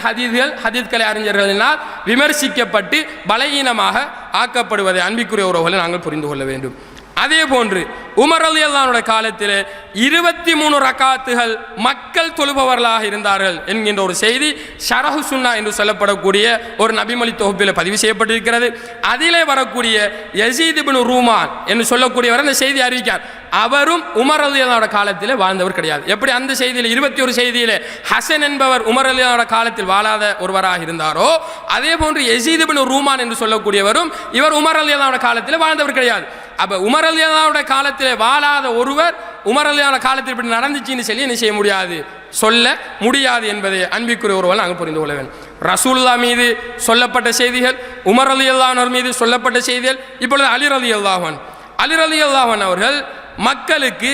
ஹதீஸ்களை அறிஞர்களினால் விமர்சிக்கப்பட்டு பலகீனமாக ஆக்கப்படுவதை அன்பிற்குரிய உறவுகளை நாங்கள் புரிந்து கொள்ள வேண்டும். அதே போன்று உமர் ரலியல்லாஹு அன்ஹு காலத்தில் 23 ரக்காத்துகள் மக்கள் தொழுபவர்களாக இருந்தார்கள் என்கின்ற ஒரு செய்தி ஷரஹு சுன்னா என்று சொல்லப்படக்கூடிய ஒரு நபிமொழி தொகுப்பில் பதிவு செய்யப்பட்டிருக்கிறது. அதிலே வரக்கூடிய யஸீத் இப்னு ரூமான் என்று சொல்லக்கூடியவர் அந்த செய்தி அறிவிக்கார். அவரும் உமர் ரலியல்லாஹு அன்ஹு காலத்தில் வாழ்ந்தவர் கிடையாது. எப்படி அந்த செய்தியில் 21 செய்தியிலே ஹசன் என்பவர் உமர் ரலியல்லாஹு அன்ஹு காலத்தில் வாழாத ஒருவராக இருந்தாரோ, அதே போன்று யஸீத் இப்னு ரூமான் என்று சொல்லக்கூடியவரும் இவர் உமர் ரலியல்லாஹு அன்ஹு காலத்தில் வாழ்ந்தவர் கிடையாது. அப்ப உமர் ரலியல்லாஹு அன்ஹு காலத்திலே வாழாத ஒருவர் உமர் ரலியல்லாஹு அன்ஹு காலத்தில் இப்படி நடந்துச்சுன்னு சொல்லி என்ன செய்ய முடியாது, சொல்ல முடியாது என்பதை அன்பிற்குரிய ஒருவர் நாங்கள் புரிந்து கொள்ள வேண்டும். ரசூலுல்லாஹ் மீது சொல்லப்பட்ட செய்திகள், உமர் ரலியல்லாஹு அன்ஹு மீது சொல்லப்பட்ட செய்திகள். இப்பொழுது அலி ரலியல்லாஹு அன்ஹு அவர்கள் மக்களுக்கு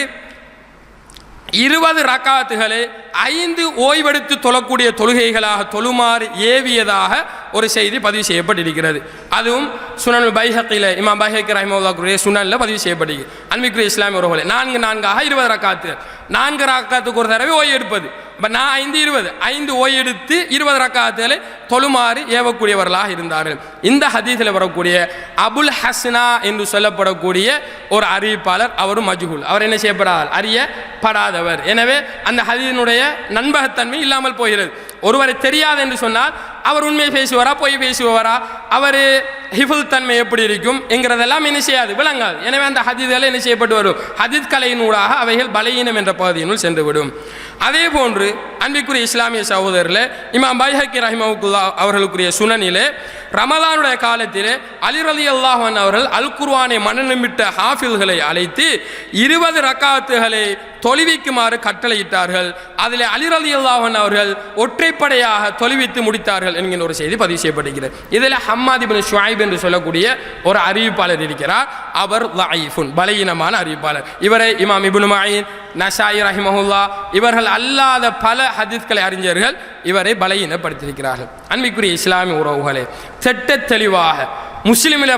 20 ரக்காத்துகளை 5 ஓய்வெடுத்து தொழக்கூடிய தொழுகைகளாக தொழுமாறு ஏவியதாக ஒரு செய்தி பதிவு செய்யப்பட்டிருக்கிறது. அதுவும் சுனன் பைஹக்கியில் இமாம் பைஹக்கி ரஹிமஹுல்லாஹ் சுனனில் பதிவு செய்யப்பட்டிருக்கு. அன்பிற்குரிய இஸ்லாமிய உறவுகளே, 4 20 ரக்காத்து, 4 ரக்காத்துக்கு ஒரு தடவை ஓய்வு எடுப்பது. இப்போ 5 ஓய்வு எடுத்து 20 ரக்காத்துகளை தொழுமாறு ஏவக்கூடியவர்களாக இருந்தார்கள். இந்த ஹதீஸில் வரக்கூடிய அபுல் ஹஸ்னா என்று சொல்லப்படக்கூடிய ஒரு அறிவிப்பாளர், அவரும் மஜ்ஹூல், அவர் என்ன செய்யப்படார், அறியப்படாதவர். எனவே அந்த ஹதீஸினுடைய நண்பகத்தன்மை இல்லாமல் போகிறது. ஒருவரை தெரியாது என்று சொன்னால் அவர் உண்மை பேசுவாரா பொய் பேசுவாரா, அவர் ஹிஃபுல் தன்மை எப்படி இருக்கும் என்கிறதெல்லாம் என்ன செய்யாது, விளங்காது. எனவே அந்த ஹதீஸ்களை என்ன செய்யப்பட்டு வரும், ஹதீஸ் கலையினூடாக அவைகள் பலகீனம் என்ற பகுதியினுள் சென்றுவிடும். அதே போன்று அன்பிற்குரிய இஸ்லாமிய சகோதரர்களே, இமாம் பைஹக்கி ரஹிமஹுல்லாஹ் அவர்களுக்குரிய சுனனிலே ரமலானுடைய காலத்திலே அலி ரலியல்லாஹு அன்ஹு அவர்கள் அல் குர்ஆனை மனநம்பிட்ட ஹாஃபில்களை அழைத்து 20 ரக்காத்துகளை தொழுவிக்குமாறு கட்டளையிட்டார்கள். அதில் அலி ரலியல்லாஹு அன்ஹு அவர்கள் ஒற்றைப்படையாக தொழுவித்து முடித்தார்கள் என்கிற ஒரு செய்தி பதிவு செய்யப்படுகிறது. இதில் ஹம்மாத் இப்னு ஷுஐப் என்று சொல்லக்கூடிய ஒரு அறிவிப்பாளர் இருக்கிறார். அவர் லைஃபுன், பலகீனமான அறிவிப்பாளர். இவரை இமாம் இப்னு மஈன், நசாயி ரஹிமஹுல்லாஹ் இவர்கள் அல்லாத பல ஹதீஸ்களை அறிஞர்கள் இவரை பலகீனப்படுத்தியிருக்கிறார்கள். அன்பிற்குரிய இஸ்லாமிய உறவுகளே, திட்ட தெளிவாக முஸ்லிமில்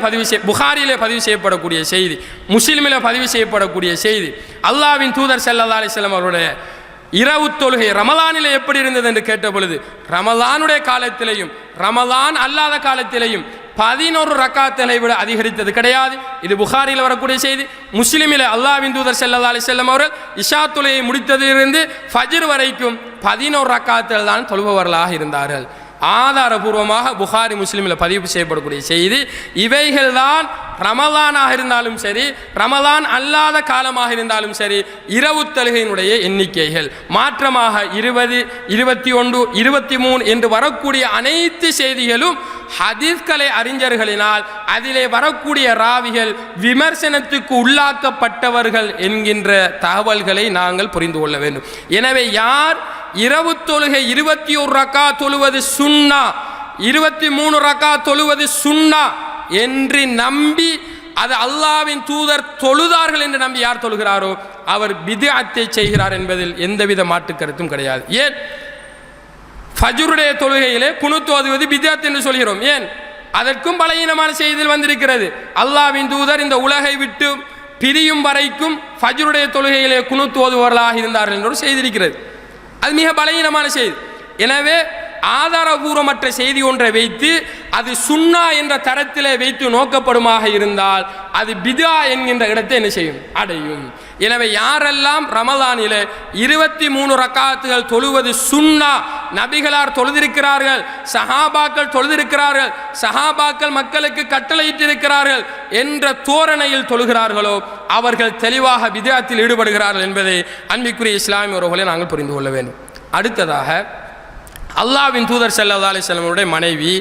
புகாரிலே பதிவு செய்யப்படக்கூடிய செய்தி, முஸ்லிமில் பதிவு செய்யப்படக்கூடிய செய்தி, அல்லாஹ்வின் தூதர் ஸல்லல்லாஹு அலைஹி வஸல்லம் அவருடைய இரவு தொழுகை ரமலானிலே எப்படி இருந்தது என்று கேட்ட பொழுது, ரமலானுடைய காலத்திலேயும் ரமலான் அல்லாத காலத்திலேயும் 11 ரக்காத்துகளை விட அதிகரித்தது கிடையாது. இது புகாரியில் வரக்கூடிய செய்தி. முஸ்லிமில் அல்லாஹ்வின் தூதர் ஸல்லல்லாஹு அலைஹி வஸல்லம் அவர்கள் இஷா தொழுகையை முடித்ததிலிருந்து ஃபஜ்ர் வரைக்கும் 11 ரக்காத்துகள் தான் தொழுபவர்களாக இருந்தார்கள். ஆதாரபூர்வமாக புகாரி முஸ்லிமில் பதிவு செய்யப்படக்கூடிய செய்தி. இவைகள் தான் ரமலானாக இருந்தாலும் சரி, ரமலான் அல்லாத காலமாக இருந்தாலும் சரி, இரவு தொழுகையினுடைய எண்ணிக்கைகள். மாற்றமாக 20, 21, 23 என்று வரக்கூடிய அனைத்து செய்திகளும் ஹதீஸ்களை அறிஞர்களினால் அதிலே வரக்கூடிய ராவிகள் விமர்சனத்துக்கு உள்ளாக்கப்பட்டவர்கள் என்கின்ற தகவல்களை நாங்கள் புரிந்து கொள்ள வேண்டும். எனவே யார் இரவு தொழுகை 21 ரக்கா தொழுவது சுன்னா, 23 ரக்கா தொழுவது சுன்னா என்று நம்பி அது அல்லாஹ்வின் தூதர் தொழுதார்கள் என்று நம்பி யார் தொழுகிறாரோ அவர் பித்அத்தை செய்கிறார் என்பதில் எந்தவித மாற்று கருத்தும் கிடையாது. ஏன் ஃபஜ்ருடைய தொழுகையிலே குனுத் ஓதுவது பித்அத் என்று சொல்கிறோம்? ஏன்? அதற்கும் பலகீனமான செய்தியில் வந்திருக்கிறது. அல்லாஹ்வின் தூதர் இந்த உலகை விட்டு பிரியும் வரைக்கும் ஃபஜ்ருடைய தொழுகையிலே குனுத் ஓதுவர்களாக இருந்தார்கள் என்று செய்தி இருக்கிறது. அது மிக பலகீனமான செய்தி. எனவே ஆதாரபூர்வமற்ற செய்தி ஒன்றை வைத்து அது சுன்னா என்ற தரத்திலே வைத்து நோக்கப்படுமாக இருந்தால் அது பிதா என்கின்ற இடத்தை என்ன செய்யும்? அடையும். எனவே யாரெல்லாம் ரமலானிலே 23 ரக்காத்துகள் தொழுவது சுன்னா, நபிகளார் தொழுதிருக்கிறார்கள், சஹாபாக்கள் தொழுதிருக்கிறார்கள், சஹாபாக்கள் மக்களுக்கு கட்டளையிட்டிருக்கிறார்கள் என்ற தோரணையில் தொழுகிறார்களோ அவர்கள் தெளிவாக பித்அத்தில் ஈடுபடுகிறார்கள் என்பதை அன்பிற்குரிய இஸ்லாமிய உறவுகளை நாங்கள் புரிந்து கொள்ள வேண்டும். அடுத்ததாக அல்லாஹ்வின் தூதர் ஸல்லல்லாஹு அலைஹி வஸல்லம் மனைவி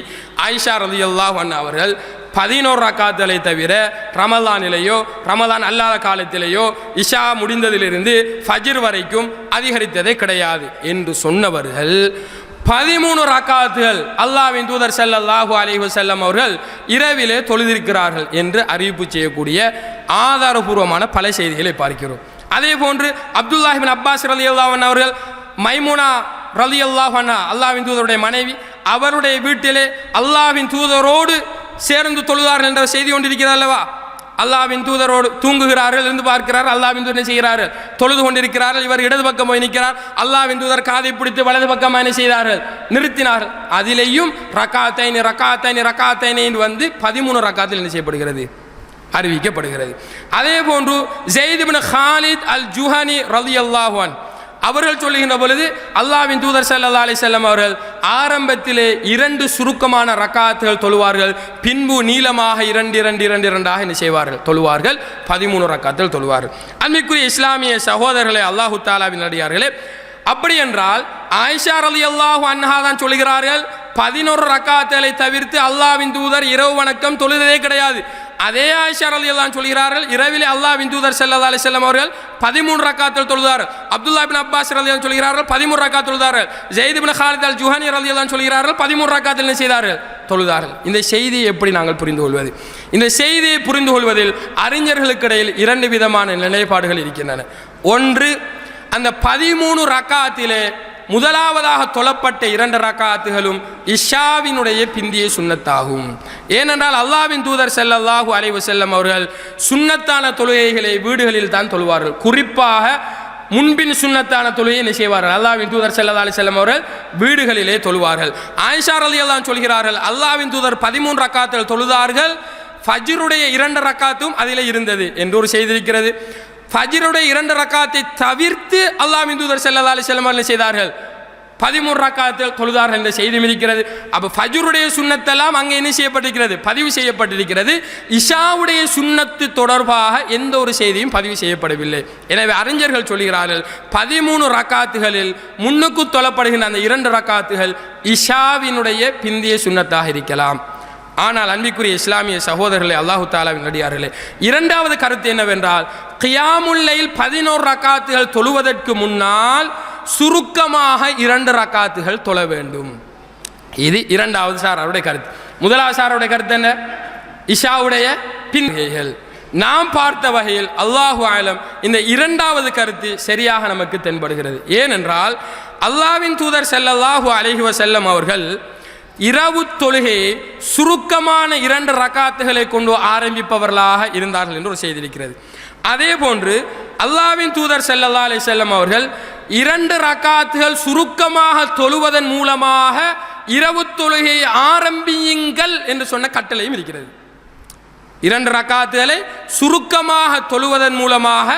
ஆயிஷா ரலியல்லாஹு அன்ஹா அவர்கள் 11 ரக்காத்துகளை தவிர ரமலானிலேயோ ரமலான் அல்லாத காலத்திலேயோ இஷா முடிந்ததிலிருந்து ஃபஜ்ர் வரைக்கும் அதிகரித்ததே கிடையாது என்று சொன்னவர்கள் 13 ரக்காத்துகள் அல்லாஹ்வின் தூதர் ஸல்லல்லாஹு அலைஹி வஸல்லம் அவர்கள் இரவிலே தொழுதிருக்கிறார்கள் என்று அறிவிப்பு செய்யக்கூடிய ஆதாரபூர்வமான பல செய்திகளை பார்க்கிறோம். அதே போன்று அப்துல்லாஹ் இப்னு அப்பாஸ் ரலியல்லாஹு அன்ஹு அவர்கள் மைமுனா ரலியல்லாஹு அன்ஹா அல்லாஹ்வின் தூதருடைய மனைவி, அவருடைய வீட்டிலே அல்லாஹ்வின் தூதரோடு சேர்ந்து தொழுதார்கள் என்ற செய்தி கொண்டிருக்கிறது அல்லவா? அல்லாஹ்வின் தூதரோடு தூங்குகிறார்கள், இருந்து பார்க்கிறார்கள், அல்லாஹ்வின் தூதர் செய்கிறார்கள், தொழுது கொண்டிருக்கிறார்கள். இவர் இடது பக்கம் போய் நிற்கிறார், அல்லாஹ்வின் தூதர் காதை பிடித்து வலது பக்கம் என்ன செய்தார்கள்? நிறுத்தினார்கள். அதிலேயும் ரக்காத்தைன் ரக்காத்தைன் ரக்காத்தைன் வந்து 13 ரக்காத்தில் என்ன செய்யப்படுகிறது? அறிவிக்கப்படுகிறது. அதே போன்று ஸைத் இப்னு ஹாலித் அல் ஜுஹனி ரலியல்லாஹு அன்ஹு அவர்கள் சொல்லுகின்ற பொழுது அல்லாஹ்வின் தூதர் ஸல்லல்லாஹு அலைஹி வஸல்லம் அவர்கள் ஆரம்பத்திலே 2 சுருக்கமான ரக்காத்துகள் தொழுவார்கள், பின்பு நீளமாக 2 என்ன செய்வார்கள்? தொழுவார்கள். 13 ரக்காத்துகள் தொழுவார்கள். அன்பிற்குரிய இஸ்லாமிய சகோதரர்களே, அல்லாஹு தஆலாவின் அடியார்களே, அப்படி என்றால் ஆயிஷா ரலியல்லாஹு அன்ஹா தான் சொல்கிறார்கள் 11 ரக்காத்துகளை தவிர்த்து அல்லாஹ்வின் தூதர் இரவு வணக்கம் தொழுததே கிடையாது. அதே ஆயிஷா ரலியல்லாஹு அன்ஹா சொல்கிறார்கள் இரவிலே அல்லாஹ்வின் தூதர் ஸல்லல்லாஹு அலைஹி வஸல்லம் அவர்கள் 13 ரக்காத்துகள் தொழுதார்கள். அப்துல்லாஹ் இப்னு அப்பாஸ் ரலியல்லாஹு அன்ஹு சொல்கிறார்கள் 13 ரக்காத் தொழுதார்கள். ஸைத் இப்னு ஹாலித் அல் ஜுஹனி ரலியல்லாஹு அன்ஹு சொல்கிறார்கள் 13 ரக்காத்தில் என்ன செய்தார்கள்? தொழுதார்கள். இந்த செய்தியை எப்படி நாங்கள் புரிந்து கொள்வது? இந்த செய்தியை புரிந்து கொள்வதில் அறிஞர்களுக்கிடையில் 2 விதமான நிலைப்பாடுகள் இருக்கின்றன. ஒன்று, அந்த 13 ரக்காத்திலே முதலாவதாக தொழப்பட்ட 2 ரக்காத்துகளும் இஷாவினுடைய பிந்திய சுன்னத்தாகும். ஏனென்றால் அல்லாஹ்வின் தூதர் ஸல்லல்லாஹு அலைஹி வஸல்லம் அவர்கள் சுன்னத்தான தொழுகைகளை வீடுகளில் தான் தொழுவார்கள். குறிப்பாக முன்பின் சுன்னத்தான தொழுகையை என்ன செய்வார்கள்? அல்லாஹ்வின் தூதர் ஸல்லல்லாஹு அலைஹி வஸல்லம் அவர்கள் வீடுகளிலே தொழுவார்கள். ஆயிஷா ரலியல்லாஹு அன்ஹா சொல்கிறார்கள் அல்லாஹ்வின் தூதர் 13 ரக்காத்துகள் தொழுதார்கள், ஃபஜ்ருடைய 2 ரக்காத்தும் அதிலே இருந்தது என்று ஒரு செய்தி இருக்கிறது. ஃபஜ்ருடைய 2 ரக்காத்தை தவிர்த்து அல்லாஹ்வின் தூதர் ஸல்லல்லாஹு அலைஹி வஸல்லம் அவர்கள் செய்தார்கள் 13 ரக்காத்துகள் தொழுதார்கள் என்ற செய்தி இருக்கிறது. அப்ப ஃபஜ்ருடைய சுன்னத்தெல்லாம் அங்கே என்ன செய்யப்பட்டிருக்கிறது? பதிவு செய்யப்பட்டிருக்கிறது. இஷாவுடைய சுன்னத்து தொடர்பாக எந்த ஒரு செய்தியும் பதிவு செய்யப்படவில்லை. எனவே அறிஞர்கள் சொல்கிறார்கள் 13 ரக்காத்துகளில் முன்னுக்கு தொழப்படுகின்ற அந்த 2 ரக்காத்துகள் இஷாவினுடைய பிந்திய சுன்னத்தாக இருக்கலாம். ஆனால் அன்பிற்குரிய இஸ்லாமிய சகோதரர்களே, அல்லாஹு தஆலாவின் அடியார்களே, 2வது கருத்து என்னவென்றால் கியாமுல் லைல் 11 ரக்காத்துகள் தொழுவதற்கு முன்னால் சுருக்கமாக 2 ரக்காத்துகள் தொழ வேண்டும். இது 2வது சாராருடைய கருத்து. 1வது சாராருடைய கருத்து என்ன? இஷாவுடைய பின்கைகள். நாம் பார்த்த வகையில் அல்லாஹு ஆலம் இந்த 2வது கருத்து சரியாக நமக்கு தென்படுகிறது. ஏனென்றால் அல்லாஹ்வின் தூதர் ஸல்லல்லாஹு அலைஹி வஸல்லம் அவர்கள் இரவு தொழுகையை சுருக்கமான 2 ரக்காத்துகளை கொண்டு ஆரம்பிப்பவர்களாக இருந்தார்கள் என்று ஒரு செய்தி இருக்கிறது. அதே போன்று அல்லாஹ்வின் தூதர் ஸல்லல்லாஹு அலைஹி வஸல்லம் அவர்கள் 2 ரக்காத்துகள் சுருக்கமாக தொழுவதன் மூலமாக இரவு தொழுகையை ஆரம்பியுங்கள் என்று சொன்ன கட்டளையும் இருக்கிறது. 2 ரக்காத்துகளை சுருக்கமாக தொழுவதன் மூலமாக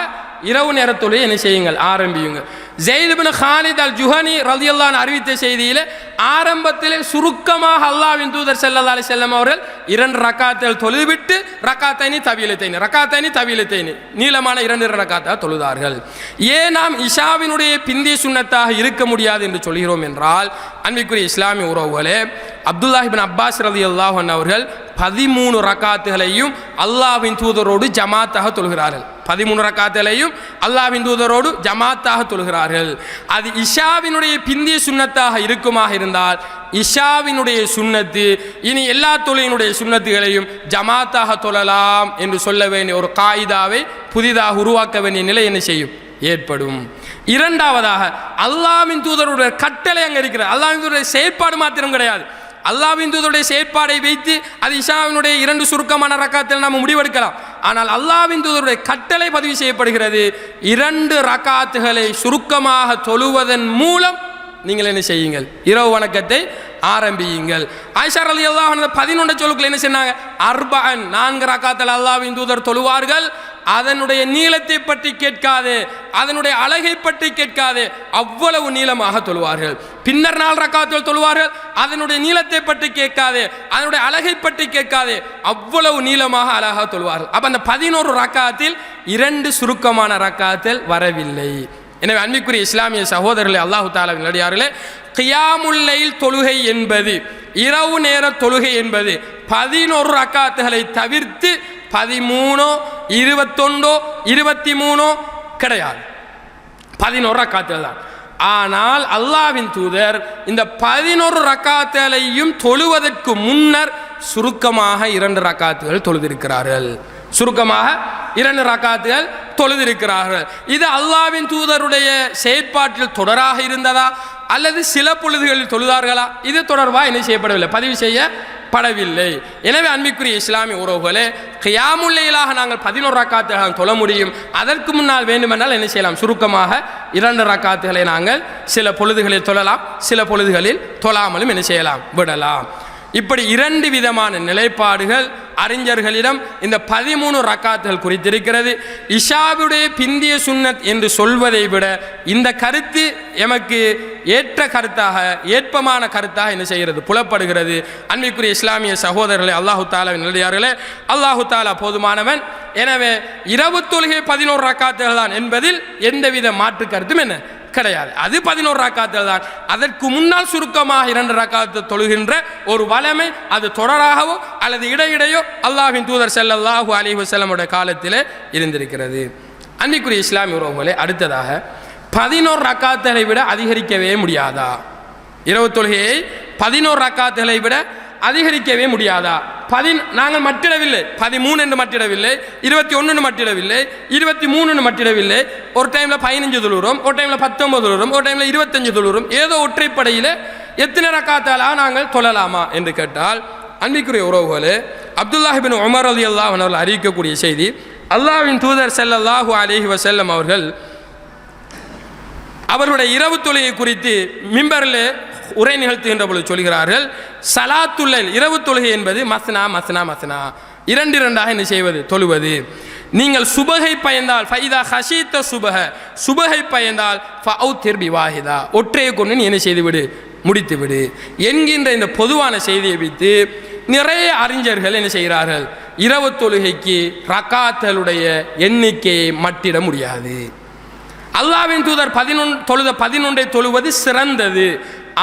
இரவு நேர தொழுகை என்ன செய்யுங்கள், ஆரம்பியுங்கள். ஸைத் இப்னு ஹாலித் அல் ஜுஹனி ரலியல்லாஹு அன்ஹு அறிவித்த செய்தியிலே ஆரம்பத்திலே சுருக்கமாக அல்லாஹ்வின் தூதர் ஸல்லல்லாஹு அலைஹி வஸல்லம் அவர்கள் 2 ரக்காத்துகள் தொழுதுவிட்டு ரக்காத்தைனி தவீலத்தைனி நீளமான 2 ரக்காத்தாக தொழுதார்கள். ஏன் நாம் இஷாவினுடைய பிந்திய சுன்னத்தாக இருக்க முடியாது என்று சொல்கிறோம் என்றால், அன்பிற்குரிய இஸ்லாமிய உறவுகளே, அப்துல்லாஹ் இப்னு அப்பாஸ் ரலியல்லாஹு அன்ஹு அவர்கள் 13 ரக்காத்துகளையும் அல்லாஹ்வின் தூதரோடு ஜமாத்தாக தொழுகிறார்கள். 13 ரக்காத்துகளையும் அல்லாஹ்வின் தூதரோடு ஜமாத்தாக தொழுகிறார்கள். அது இஷாவினுடைய பிந்திய சுன்னத்தாக இருக்குமாக இருந்தால் இஷாவினுடைய சுன்னத்து இனி எல்லா தொழுகையினுடைய சுன்னத்துகளையும் ஜமாத்தாக தொழலாம் என்று சொல்ல வேண்டிய ஒரு காயிதாவை புதிதாக உருவாக்க வேண்டிய நிலை என்ன செய்யும், ஏற்படும். இரண்டாவதாக அல்லாஹ்வின் தூதருடைய கட்டளை அங்கே இருக்கிறது. அல்லாஹ்வின் தூதருடைய செயற்பாடு மாத்திரம் கிடையாது. அல்லாஹ்வின் தூதருடைய செயற்பாடை வைத்து அது இஷாவினுடைய 2 சுருக்கமான ரக்காத்தில் நாம் முடிவெடுக்கலாம். ஆனால் அல்லாஹ்வின் தூதருடைய கட்டளை பதிவு செய்யப்படுகிறது. 2 ரக்காத்துகளை சுருக்கமாக தொழுவதன் மூலம் நீங்கள் என்ன செய்யுங்கள், இரவு வணக்கத்தை ஆரம்பியுங்கள். ஆயிஷா ரலியல்லாஹு அன்ஹா 11 சொல்லுக்குள்ள என்ன சொன்னாங்க, 4 ரக்காத்தில் அல்லாஹ்வின் தூதர் தொழுவார்கள். அதனுடைய நீளத்தை பற்றி கேட்காதே, அதனுடைய அழகை பற்றி கேட்காதே, அவ்வளவு நீளமாக தொழுவார்கள். பின்னர் 4 ரக்காத்துகள் தொழுவார்கள். அதனுடைய நீளத்தை பற்றி கேட்காதே, அதனுடைய அழகை பற்றி கேட்காதே, அவ்வளவு நீளமாக அழகாக தொழுவார்கள். அப்ப அந்த 11 ரக்காத்தில் 2 சுருக்கமான ரக்காத்தில் வரவில்லை. எனவே அன்பிற்குரிய இஸ்லாமிய சகோதரர்களே, அல்லாஹு தஆலாவின் நல்லடியார்களே, கியாமுல் லைல் தொழுகை என்பது, இரவு நேர தொழுகை என்பது 11 ரக்காத்துகளை தவிர்த்து 13, 21, 23 கிடையாது. 11 ரக்காத்துகள் தான். ஆனால் அல்லாஹ்வின் தூதர் இந்த 11 ரக்காத்துகளையும் தொழுவதற்கு முன்னர் சுருக்கமாக 2 ரக்காத்துகள் தொழுதிருக்கிறார்கள். சுருக்கமாக 2 ரக்காத்துகள் தொழுதிருக்கிறார்கள். இது அல்லாஹ்வின் தூதருடைய செயற்பாட்டில் தொடராக இருந்ததா அல்லது சில பொழுதுகளில் தொழுதார்களா, இது தொடர்பாக என்ன செய்யப்படவில்லை, பதிவு செய்யப்படவில்லை. எனவே அன்பிற்குரிய இஸ்லாமிய உறவுகளே, கியாமுல் லைலாக நாங்கள் 11 ரக்காத்துகளை தொழ முடியும். அதற்கு முன்னால் வேண்டுமென்றால் என்ன செய்யலாம், சுருக்கமாக 2 ரக்காத்துகளை நாங்கள் சில பொழுதுகளில் தொழலாம், சில பொழுதுகளில் தொழாமலும் என்ன செய்யலாம், விடலாம். இப்படி 2 விதமான நிலைப்பாடுகள் அறிஞர்களிடம் இந்த 13 ரக்காத்துகள் குறித்திருக்கிறது. இஷாவுடைய பிந்திய சுன்னத் என்று சொல்வதை விட இந்த கருத்து எமக்கு ஏற்ற கருத்தாக, ஏற்பமான கருத்தாக என்ன செய்கிறது, புலப்படுகிறது. அன்பிற்குரிய இஸ்லாமிய சகோதரர்களே, அல்லாஹு தஆலாவின் நல்லடியார்களே, அல்லாஹு தஆலா போதுமானவன். எனவே இரவு தொழுகை 11 ரக்காத்துகள் தான் என்பதில் எந்தவித மாற்று கருத்தும் என்ன கிடையாது. அது 11 ரக்காத்துகள் தான். அதற்கு முன்னால் சுருக்கமாக 2 ரக்காத்து தொழுகின்ற ஒரு வளமை அது தொடராகவோ அல்லது இடையிடையோ அல்லாஹ்வின் தூதர் ஸல்லல்லாஹு அலைஹி வஸல்லம் உடைய காலத்திலே இருந்திருக்கிறது. அன்பிற்குரிய இஸ்லாமிய உறவுகளே, அடுத்ததாக 11 ரக்காத்துகளை விட அதிகரிக்கவே முடியாதா? இரவு தொழுகையை 11 ரக்காத்துகளை விட அதிகரிக்கவே முடியாதா? நாங்கள் மட்டிடவில்லை, 13 என்று மட்டிடவில்லை, 21 மட்டிடவில்லை, 23 மட்டிடவில்லை. ஒரு டைமில் 15 தொழுகிறோம், ஒரு டைமில் 19 தொழுகிறோம், ஒரு டைமில் 25 தொழுகிறோம். ஏதோ ஒற்றைப்படையில் எத்தனை ரக்காத்தாலா நாங்கள் தொழலாமா என்று கேட்டால், அன்பிற்குரிய உறவுகளே, அப்துல்லாஹ் இப்னு உமர் ரலியல்லாஹு அன்ஹு அவர்கள் அறிவிக்கக்கூடிய செய்தி, அல்லாஹ்வின் தூதர் ஸல்லல்லாஹு அலைஹி வஸல்லம் அவர்களுடைய இரவு தொழுகை குறித்து மிம்பரில் உரை நிகழ்த்துகின்ற பொழுது சொல்கிறார்கள், ஸலாத்துல் இரவு தொழுகை என்பது மஸ்னா மஸ்னா மஸ்னா, 2 என்ன செய்வது, தொழுவது. நீங்கள் சுபகை பயந்தால் ஃபைதா ஹஷீத்த சுபகை பயந்தால் ஃபஅவ்திர் பிவாஹிதா, ஒற்றையை கொண்டு நீ என்ன செய்து விடு, முடித்து விடு என்கின்ற இந்த பொதுவான செய்தியை வைத்து நிறைய அறிஞர்கள் என்ன செய்கிறார்கள், இரவு தொழுகைக்கு ரக்காத்துகளுடைய எண்ணிக்கையை மட்டிட முடியாது. அல்லாஹ்வின் தூதர் 11 தொழுவது சிறந்தது.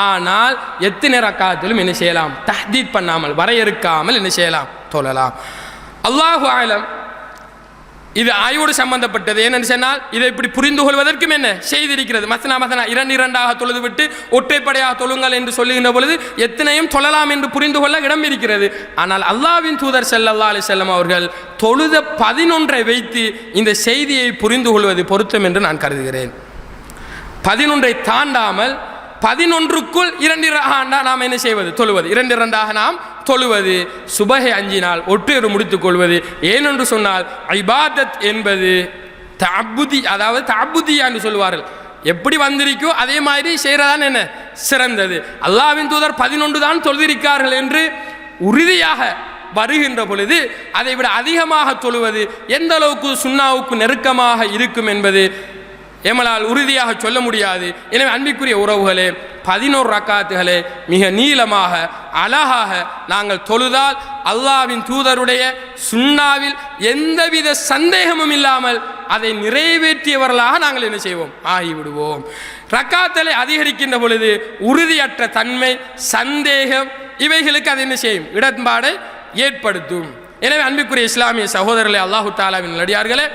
ஆனால் எத்தனை ரக்காத்திலும் என்ன செய்யலாம், தஹ்தீத் பண்ணாமல், வரையறுக்காமல் என்ன செய்யலாம், தொழலாம். அல்லாஹு ஆலம். இது ஆய்வோடு சம்பந்தப்பட்டது. ஏனென்று சொன்னால் இதை இப்படி புரிந்து கொள்வதற்கும் என்ன செய்திருக்கிறது. மஸ்னா 2 தொழுது விட்டு ஒற்றைப்படையாக தொழுங்கள் என்று சொல்லுகின்ற பொழுது எத்தனையும் தொழலாம் என்று புரிந்து கொள்ள இடம் இருக்கிறது. ஆனால் அல்லாஹ்வின் தூதர் ஸல்லல்லாஹு அலைஹி வஸல்லம் அவர்கள் தொழுத 11 வைத்து இந்த செய்தியை புரிந்து கொள்வது பொருத்தம் என்று நான் கருதுகிறேன். 11 தாண்டாமல் 11க்குள் 2 நாம் என்ன செய்வது, தொழுவது. 2 நாம் தொழுவது, சுபஹை 5 நாள் ஒற்றையொரு முடித்துக் கொள்வது. ஏனென்று சொன்னால் இபாதத் என்பது தஅப்புதி, அதாவது தஅப்புதியா என்று சொல்வார்கள். எப்படி வந்திருக்கோ அதே மாதிரி செய்கிறதான் என்ன சிறந்தது. அல்லாஹ்வின் தூதர் 11 தான் தொழுதிருக்கார்கள் என்று உறுதியாக வருகின்ற பொழுது அதை விட அதிகமாக தொழுவது எந்த அளவுக்கு சுன்னாவுக்கு நெருக்கமாக இருக்கும் என்பது எமலால் உறுதியாக சொல்ல முடியாது. எனவே அன்பிற்குரிய உறவுகளே, 11 ரக்காத்துகளே மிக நீளமாக அழகாக நாங்கள் தொழுதால் அல்லாஹ்வின் தூதருடைய சுன்னாவில் எந்தவித சந்தேகமும் இல்லாமல் அதை நிறைவேற்றியவர்களாக நாங்கள் என்ன செய்வோம், ஆகிவிடுவோம். ரக்காத்தலை அதிகரிக்கின்ற பொழுது உறுதியற்ற தன்மை, சந்தேகம் இவைகளுக்கு அது என்ன செய்யும், இடர்பாடை ஏற்படுத்தும். எனவே அன்பிற்குரிய இஸ்லாமிய சகோதரர்களே, அல்லாஹு தாலாவின் நடிகார்களே,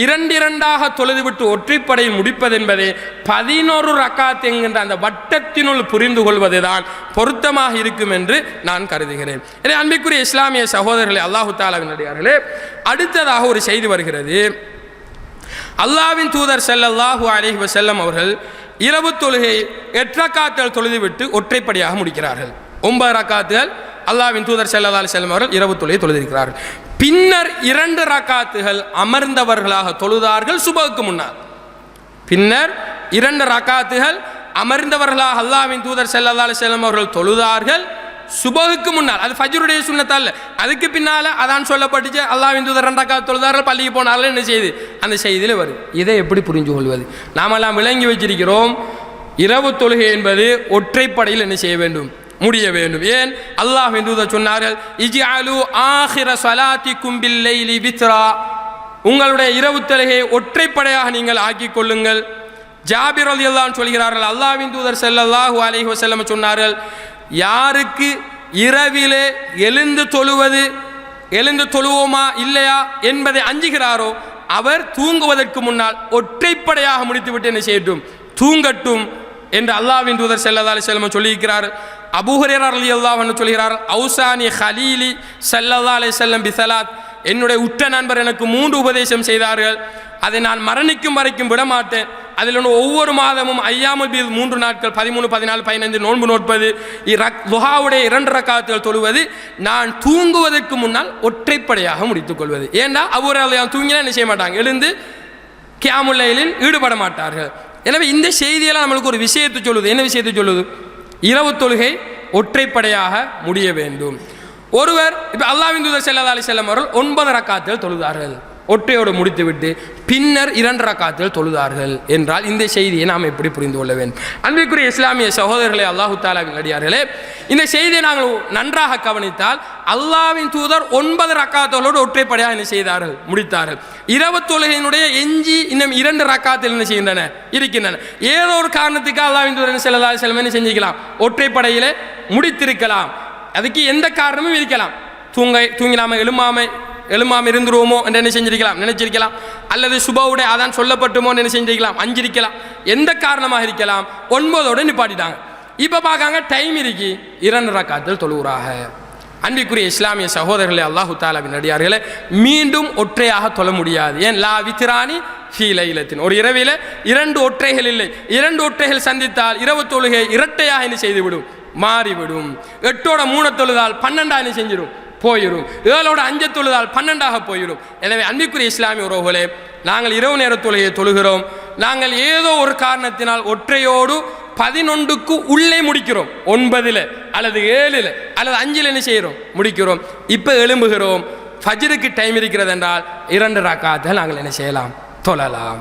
2 தொழுதுவிட்டு ஒற்றைப்படையில் முடிப்பது என்பது 11 ரக்காத் என்கின்ற அந்த வட்டத்தினுள் புரிந்து கொள்வதுதான் பொருத்தமாக இருக்கும் என்று நான் கருதுகிறேன். எனவே அன்பிற்குரிய இஸ்லாமிய சகோதரர்களே, அல்லாஹு தாலாவின் நடிகார்களே, அடுத்ததாக ஒரு செய்தி வருகிறது. அல்லாஹ்வின் தூதர் ஸல்லல்லாஹு அலைஹி வஸல்லம் அவர்கள் இரவு தொழுகை 8 ரக்காத்துகள் தொழுதுவிட்டு ஒற்றைப்படையாக முடிக்கிறார்கள். 9 ரக்காத்துகள் அல்லாஹ்வின் தூதர் ஸல்லல்லாஹு அலைஹி வஸல்லம் அவர்கள் இரவு தொழுகை தொழுதிருக்கிறார்கள். பின்னர் 2 ரக்காத்துகள் அமர்ந்தவர்களாக தொழுதார்கள் சுபஹுக்கு முன்னால். பின்னர் 2 ரக்காத்துகள் அமர்ந்தவர்களாக அல்லாஹ்வின் தூதர் ஸல்லல்லாஹு அலைஹி வஸல்லம் அவர்கள் தொழுதார்கள் சுபஹுக்கு முன்னால். அது ஃபஜ்ருடைய சுன்னத் அல்ல, அதுக்கு பின்னால அதான் சொல்லப்பட்டுச்சு. அல்லாஹ்வின் தூதர் 2 ரக்காத் தொழுதார்கள், பள்ளிக்கு போனார்கள், என்ன செய்து அந்த செய்தியில் வரும். இதை எப்படி புரிஞ்சு கொள்வது? நாமெல்லாம் விளங்கி வச்சிருக்கிறோம், இரவு தொழுகை என்பது ஒற்றைப்படையில் என்ன செய்ய வேண்டும், முடிய வேண்டும். ஏன்? அல்லாஹ்வின் தூதர் சொன்னார்கள், இஜ்அலு ஆகிர ஸலாத்திக்கும் பில்லைலி வித்ரா, உங்களுடைய இரவு தொழுகையை ஒற்றைப்படையாக நீங்கள் ஆக்கிக் கொள்ளுங்கள். ஜாபிர் ரலியல்லாஹு அன்ஹு சொல்கிறார்கள், அல்லாஹ்வின் தூதர் ஸல்லல்லாஹு அலைஹி வஸல்லம் சொன்னார்கள், யாருக்கு இரவிலே எழுந்து தொழுவோமா இல்லையா என்பதை அஞ்சுகிறாரோ அவர் தூங்குவதற்கு முன்னால் ஒற்றைப்படையாக முடித்துவிட்டு என்ன செய்யட்டும், தூங்கட்டும் என்று அல்லாஹ்வின் தூதர் ஸல்லல்லாஹு அலைஹி வஸல்லம் சொல்லியிருக்கிறார்கள். அபூ ஹுரைரா ரலியல்லாஹு அன்ஹு சொல்கிறார்கள், அவுசானி ஹலீலி ஸல்லல்லாஹு அலைஹி வஸல்லம் பிஸலாத், என்னுடைய உற்ற நண்பர் எனக்கு 3 உபதேசம் செய்தார்கள், அதை நான் மரணிக்கும் வரைக்கும் விட மாட்டேன். அதில் ஒவ்வொரு மாதமும் ஐயாமுல் பீத் 3 நாட்கள் 13, 14, 15 நோன்பு நோட்பது, துஹாவுடைய 2 ரக்காத்துகள் தொழுவது, நான் தூங்குவதற்கு முன்னால் ஒற்றைப்படையாக முடித்துக் கொள்வது. ஏன்னா அபூ ஹுரைரா தூங்கினா என்ன செய்ய மாட்டாங்க, எழுந்து கியாமுல் லைலில் ஈடுபட மாட்டார்கள். எனவே இந்த செய்தியெல்லாம் நம்மளுக்கு ஒரு விஷயத்தை சொல்லுது. என்ன விஷயத்தை சொல்லுது? இரவு தொழுகை ஒற்றைப்படையாக முடிய வேண்டும். ஒருவர் இப்போ அல்லாஹ்வின் தூதர் ஸல்லல்லாஹு அலைஹி வஸல்லம் அவர்கள் 9 ரக்காத்துகள் தொழுதார்கள், ஒற்றையோடு முடித்துவிட்டு பின்னர் 2 ரக்காத்துகள் தொழுதார்கள் என்றால் இந்த செய்தியை நாம் எப்படி புரிந்து கொள்ள வேண்டும்? அன்பிற்குரிய இஸ்லாமிய சகோதரர்களே, அல்லாஹு தாலாவின் அடியார்களே, இந்த செய்தியை நாங்கள் நன்றாக கவனித்தால் அல்லாஹ்வின் தூதர் 9 ரக்காத்துகளோடு ஒற்றைப்படையாக என்ன செய்தார்கள், முடித்தார்கள். இரவு தொழுகையினுடைய எஞ்சி இன்னும் 2 ரக்காத்தில் என்ன செய்கின்றன, இருக்கின்றன. ஏதோ ஒரு காரணத்துக்கு அல்லாஹ்வின் தூதர் ஸல்லல்லாஹு அலைஹி வஸல்லம் என்ன செஞ்சிக்கலாம், ஒற்றைப்படையிலே முடித்திருக்கலாம். அதுக்கு எந்த காரணமும் இருக்கலாம். தூங்கினாமல் எழுமாமல் இருந்துருவோமோ என்று என்ன செஞ்சிருக்கலாம், நினைச்சிருக்கலாம். அல்லது சுபவுடைய அதான் சொல்லப்பட்டுமோ என்ன செஞ்சிருக்கலாம், அஞ்சிருக்கலாம். எந்த காரணமாக இருக்கலாம், 9ஓடு நிப்பாட்டிட்டாங்க. இப்போ பார்க்காங்க டைம் இருக்கு, 2 ரக்காத்துகள் தொழுகிறாக. அன்பிற்குரிய இஸ்லாமிய சகோதரர்களே, அல்லாஹு தாலாவின் அடியார்களே, மீண்டும் ஒற்றையாக தொழ முடியாது. ஏன்? லா வித்ரானி ஃபீ லைலத்தின், ஒரு இரவில 2 ஒற்றைகள் இல்லை. 2 ஒற்றைகள் சந்தித்தால் இரவு தொழுகை இரட்டையாக என்ன செய்துவிடும், மாறிவிடும். 8ஓட 3 தொழுதால் 12 என்ன செஞ்சிடும், போயிடும். 7ஓட 5 தொழுதால் 12ஆக போயிடும். எனவே அன்பிற்குரிய இஸ்லாமிய உறவுகளே, நாங்கள் இரவு நேர தொழுகையை தொழுகிறோம். நாங்கள் ஏதோ ஒரு காரணத்தினால் ஒற்றையோடு 11க்கு உள்ளே முடிக்கிறோம், 9 அல்லது 7 அல்லது 5 என்ன செய்கிறோம், முடிக்கிறோம். இப்போ எழும்புகிறோம், ஃபஜ்ருக்கு டைம் இருக்கிறது என்றால் 2 ரக்காத்துகள் நாங்கள் என்ன செய்யலாம், தொழலாம்.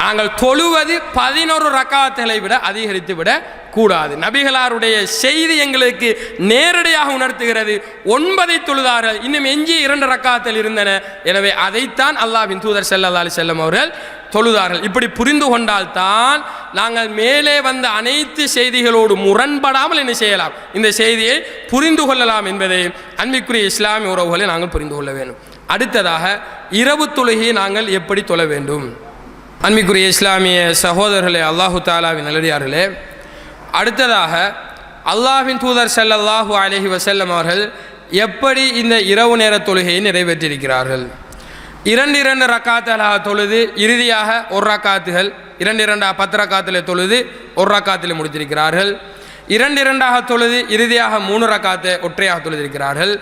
நாங்கள் தொழுவது 11 ரக்காத்துகளை விட அதிகரித்து விட கூடாது. நபிகளாருடைய செய்தி எங்களுக்கு நேரடியாக உணர்த்துகிறது. 9 தொழுதார்கள், இன்னும் எஞ்சி 2 ரக்காத்துகள் இருந்தன. எனவே அதைத்தான் அல்லாஹ்வின் தூதர் ஸல்லல்லாஹு அலைஹி வஸல்லம் அவர்கள் தொழுதார்கள். இப்படி புரிந்து கொண்டால்தான் நாங்கள் மேலே வந்த அனைத்து செய்திகளோடு முரண்படாமல் என்ன செய்யலாம், இந்த செய்தியை புரிந்து கொள்ளலாம் என்பதை அன்பிற்குரிய இஸ்லாமிய உறவுகளை நாங்கள் புரிந்து கொள்ள வேண்டும். அடுத்ததாக இரவு தொழுகையை நாங்கள் எப்படி தொழ வேண்டும்? அன்பிற்குரிய இஸ்லாமிய சகோதரர்களே, அல்லாஹு தாலாவின் நல்லடியார்களே, அடுத்ததாக அல்லாஹ்வின் தூதர் ஸல்லல்லாஹு அலைஹி வஸல்லம் அவர்கள் எப்படி இந்த இரவு நேர தொழுகையை நிறைவேற்றியிருக்கிறார்கள்? 2 ரக்காத்துகளாக தொழுது இறுதியாக 1 ரக்காத்துகள், 2 10 ரக்காத்தில் தொழுது 1 ரக்காத்தில் முடித்திருக்கிறார்கள். 2 தொழுது இறுதியாக 3 ரக்காத்தை ஒற்றையாக தொழுதிருக்கிறார்கள்.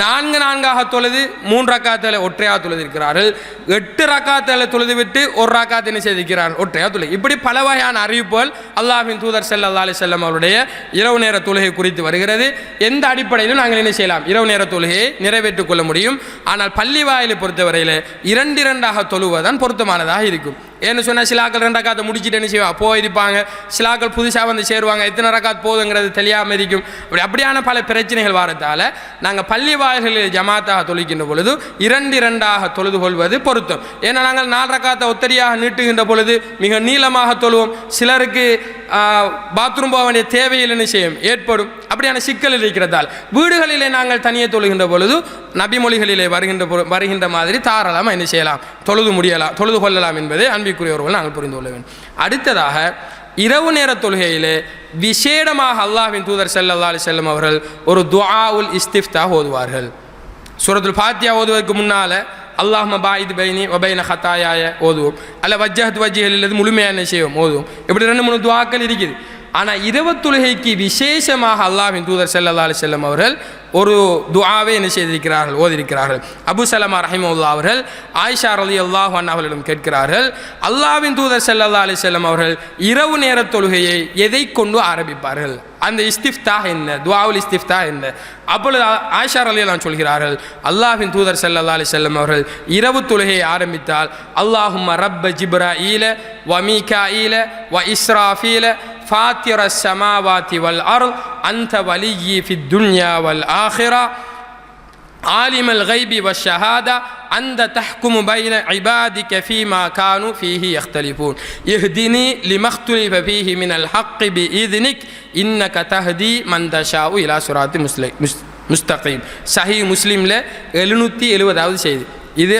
4 தொழுது 3 ரக்காத்தில் ஒற்றையாக தொழுதிருக்கிறார்கள். 8 ரக்காத்தில் தொழுதுவிட்டு 1 ரக்காத்தை என்ன செய்திருக்கிறார்கள், ஒற்றையாக தொழுகை. இப்படி பல வகையான அறிவிப்புகள் அல்லாஹ்வின் தூதர் ஸல்லல்லாஹு அலைஹி வஸல்லம் அவருடைய இரவு நேர தொழுகை குறித்து வருகிறது. எந்த அடிப்படையிலும் நாங்கள் என்ன செய்யலாம், இரவு நேர தொழுகையை நிறைவேற்றிக் கொள்ள முடியும். ஆனால் பள்ளி வாயிலை பொறுத்தவரையில் 2 தொழுவதுதான் பொருத்தமானதாக இருக்கும். ஏன்னு சொன்னால் சிலாக்கள் 2 ரக்காத்தை முடிச்சுட்டு என்ன செய்வாங்க, போயிருப்பாங்க. சிலாக்கள் புதுசாக வந்து சேருவாங்க, எத்தனை ரக்காத் போதுங்கிறது தெரியாமல் இருக்கும். அப்படியான பல பிரச்சனைகள் வரதால் நாங்கள் பள்ளி வாயில்களில் ஜமாத்தாக தொழுகின்ற பொழுது 2 தொழுது கொள்வது பொருத்தம். ஏன்னா நாங்கள் 4 ரக்காத்தை ஒத்தரியாக நீட்டுகின்ற பொழுது மிக நீளமாக தொழுவோம். சிலருக்கு பாத்ரூம் போக வேண்டிய தேவையில் என்ன செய்யும் ஏற்படும். அப்படியான சிக்கல் இருக்கிறதால் வீடுகளிலே நாங்கள் தனியே தொழுகின்ற பொழுது நபிமொழிகளிலே வருகின்ற மாதிரி தாராளமாக என்ன செய்யலாம், தொழுது கொள்ளலாம் என்பதை அன்பிற்குரியவர்கள் நாங்கள் புரிந்து கொள்ள வேண்டும். அடுத்ததாக இரவு நேர தொழுகையிலே விசேடமாக அல்லாஹ்வின் தூதர் ஸல்லல்லாஹு அலைஹி வஸல்லம் அவர்கள் ஒரு துஆஉல் இஸ்திஃப்தாஹ் ஓதுவார்கள். சூரத்துல் ஃபாத்திஹா ஓதுவதற்கு முன்னால் அல்லாஹும்ம பாயித் பைனி வ பைன ஹதாயாய ஓதுவோம், அல்ல வஜ்ஜஹ்து வஜ்ஹி லில்லதி முழுமையாக என்ன செய்வோம் ஓதுவோம். இப்படி 2-3 துஆக்கள் இருக்குது. ஆனால் இரவு தொழுகைக்கு விசேஷமாக அல்லாஹ்வின் தூதர் ஸல்லல்லாஹு அலைஹி வஸல்லம் அவர்கள் ஒரு துஆவை என்ன செய்திருக்கிறார்கள், ஓதிருக்கிறார்கள். அபு சலமா ரஹிமஹுல்லாஹ் அவர்கள் ஆயிஷா ரலியல்லாஹு அன்ஹா அவர்களிடம் கேட்கிறார்கள், அல்லாஹ்வின் தூதர் ஸல்லல்லாஹு அலைஹி வஸல்லம் அவர்கள் இரவு நேர தொழுகையை எதை கொண்டு ஆரம்பிப்பார்கள், அந்த இஸ்திஃப்தாஹ் என்ன, துஆவுல் இஸ்திஃப்தாஹ் என்ன? அப்பொழுது ஆயிஷா ரலியல்லாஹு சொல்கிறார்கள், அல்லாஹ்வின் தூதர் ஸல்லல்லாஹு அலைஹி வஸல்லம் அவர்கள் இரவு தொழுகையை ஆரம்பித்தால் அல்லாஹும்ம ரப்ப ஜிப்ராஈல வ மீகாஈல வ இஸ்ராஃபீல ஃபாத்திர ஸமாவாதி வல் அர்த் அன்த வலியி ஃபித் துன்யா வல் ஆখিরা ஆலிமல் கைபி வஷ்ஷஹாதா அந்த தஹ்குமு பைன இபாதிக ஃபீமா கானு ஃபீஹி யக்தலிஃபூன் இஹ்தினி லிமக்துலிஃப ஃபீஹி மினல் ஹக்கி பிஇذنிக் இன்னக தஹ்தி மன் தஷாஉ இலா ஸிராத்தி முஸ்தகீம். சஹீஹ் முஸ்லிமில் 770வது செய்தி. இது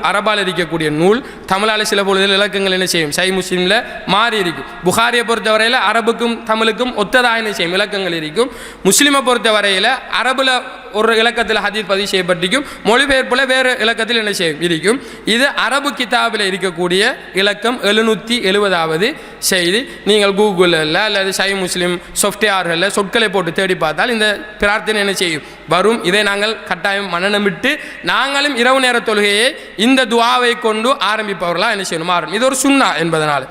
அரபால் இருக்கக்கூடிய நூல். தமிழால் சில பொழுதில் இலக்கங்கள் என்ன செய்யும், சஹீஹ் முஸ்லிமில் மாறி இருக்கும். புகாரியை பொறுத்தவரையில் அரபுக்கும் தமிழுக்கும் ஒத்ததாக என்ன செய்யும் இலக்கங்கள் இருக்கும். முஸ்லிமை பொறுத்தவரையில் அரபில் ஒரு இலக்கத்தில் ஹதீஸ் பதிவு செய்யப்பட்டிருக்கும், மொழிபெயர்ப்பில் வேறு இலக்கத்தில் என்ன செய்யும் இருக்கும். இது அரபு கிதாபில் இருக்கக்கூடிய இலக்கம் 770வது செய்தி. நீங்கள் கூகுளில் அல்லது சஹீஹ் முஸ்லிம் சாஃப்ட்வேர்களில் சொற்களை போட்டு தேடி பார்த்தால் இந்த பிரார்த்தனை என்ன செய்யும் வரும். இதை நாங்கள் கட்டாயம் மனநமிட்டு நாங்களும் இரவு நேர தொழுகையை இந்த துஆவை கொண்டு ஆரம்பிப்பவர்களாக என்ன செய்யணும் மாறும். இது ஒரு சுன்னா என்பதனால்.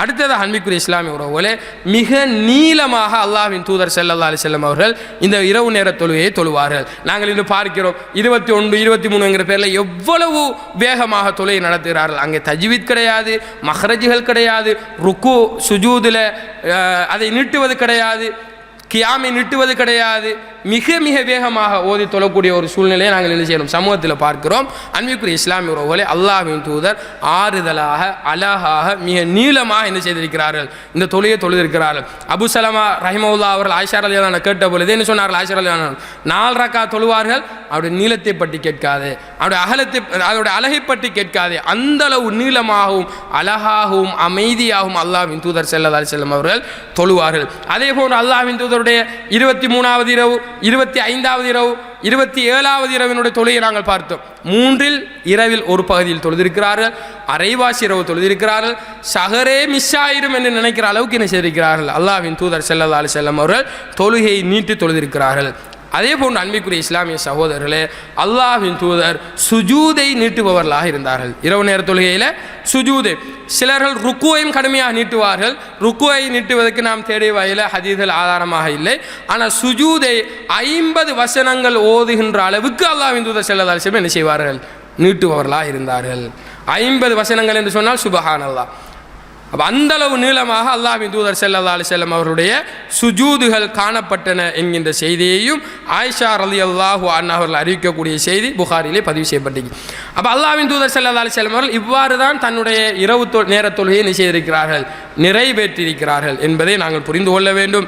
அடுத்ததாக அன்பிற்குரிய இஸ்லாமிய உறவுகளே, மிக நீளமாக அல்லாஹ்வின் தூதர் ஸல்லல்லாஹு அலைஹி வஸல்லம் அவர்கள் இந்த இரவு நேர தொழுகையை தொழுவார்கள். நாங்கள் இன்று பார்க்கிறோம் 21, 23 பேரில் எவ்வளவு வேகமாக தொழுகை நடத்துகிறார்கள். அங்கே தஜ்வீத் கிடையாது, மஹ்ரஜுகள் கிடையாது, ருக்கு சுஜூதில் அதை நீட்டுவது கிடையாது, கியாமை நீட்டுவது கிடையாது. மிக மிக வேகமாக ஓதி தொழக்கூடிய ஒரு சூழ்நிலையை நாங்கள் என்ன செய்யணும் சமூகத்தில் பார்க்கிறோம். அன்பிற்குரிய இஸ்லாமிய உறவுகளே, அல்லாஹ்வின் தூதர் ஆறுதலாக அழகாக மிக நீளமாக என்ன செய்திருக்கிறார்கள், இந்த தொழுகையை தொழுதிருக்கிறார்கள். அபு சலமா ரஹிமஹுல்லாஹ் அவர்கள் ஆயிஷா ரலியல்லாஹு அன்ஹா கேட்ட பொழுது என்ன சொன்னார்கள், ஆயிஷா ரலியல்லாஹு அன்ஹா 4 ரக்காத் தொழுவார்கள், அவருடைய நீளத்தை பற்றி கேட்காது, அவருடைய அழகை பற்றி கேட்காது, அந்த அளவு நீளமாகவும் அழகாகவும் அமைதியாகவும் அல்லாஹ்வின் தூதர் ஸல்லல்லாஹு அலைஹி வஸல்லம் அவர்கள் தொழுவார்கள். அதே போன்று அல்லாஹ்வின் தூதருடைய 23வது இரவு, 25வது இரவு, 27வது இரவினுடைய தொழுகையை நாங்கள் பார்த்தோம். 3 இரவில் ஒரு பகுதியில் தொழுதிருக்கிறார்கள், அரைவாசி இரவு தொழுதிருக்கிறார்கள். சஹரே மிஸ் ஆயிரும் என்று நினைக்கிற அளவுக்கு என்ன செய்திருக்கிறார்கள், அல்லாஹ்வின் தூதர் ஸல்லல்லாஹு அலைஹி வஸல்லம் அவர்கள் தொழுகையை நீட்டி தொழுதிருக்கிறார்கள். அதே போன்று அன்பிற்குரிய இஸ்லாமிய சகோதரர்களே, அல்லாஹ்வின் தூதர் சுஜூதை நீட்டுபவர்களாக இருந்தார்கள். இரவு நேர தொழுகையில் சுஜூது, சிலர்கள் ருக்குவையும் கடுமையாக நீட்டுவார்கள். ருக்குவை நீட்டுவதற்கு நாம் தேடிய வகையில் ஹதீஸ்கள் ஆதாரமாக இல்லை. ஆனால் சுஜூதை 50 வசனங்கள் ஓதுகின்ற அளவுக்கு அல்லாஹ்வின் தூதர் ஸல்லல்லாஹு அலைஹி வஸல்லம் என்ன செய்வார்கள், நீட்டுபவர்களாக இருந்தார்கள். 50 வசனங்கள் என்று சொன்னால் சுபஹானல்லாஹ். அப்போ அந்தளவு நீளமாக அல்லாஹ்வின் தூதர் ஸல்லல்லாஹு அலைஹி வஸல்லம் அவருடைய சுஜூதுகள் காணப்பட்டன என்கின்ற செய்தியையும் ஆயிஷா ரலியல்லாஹு அன்ஹா அவர்கள் அறிவிக்கக்கூடிய செய்தி புகாரிலே பதிவு செய்யப்பட்டிருக்கு. அப்போ அல்லாஹ்வின் தூதர் ஸல்லல்லாஹு அலைஹி வஸல்லம் அவர்கள் இவ்வாறு தான் தன்னுடைய இரவு நேர தொழுகையை செய்திருக்கிறார்கள், நிறைவேற்றியிருக்கிறார்கள் என்பதை நாங்கள் புரிந்து கொள்ள வேண்டும்.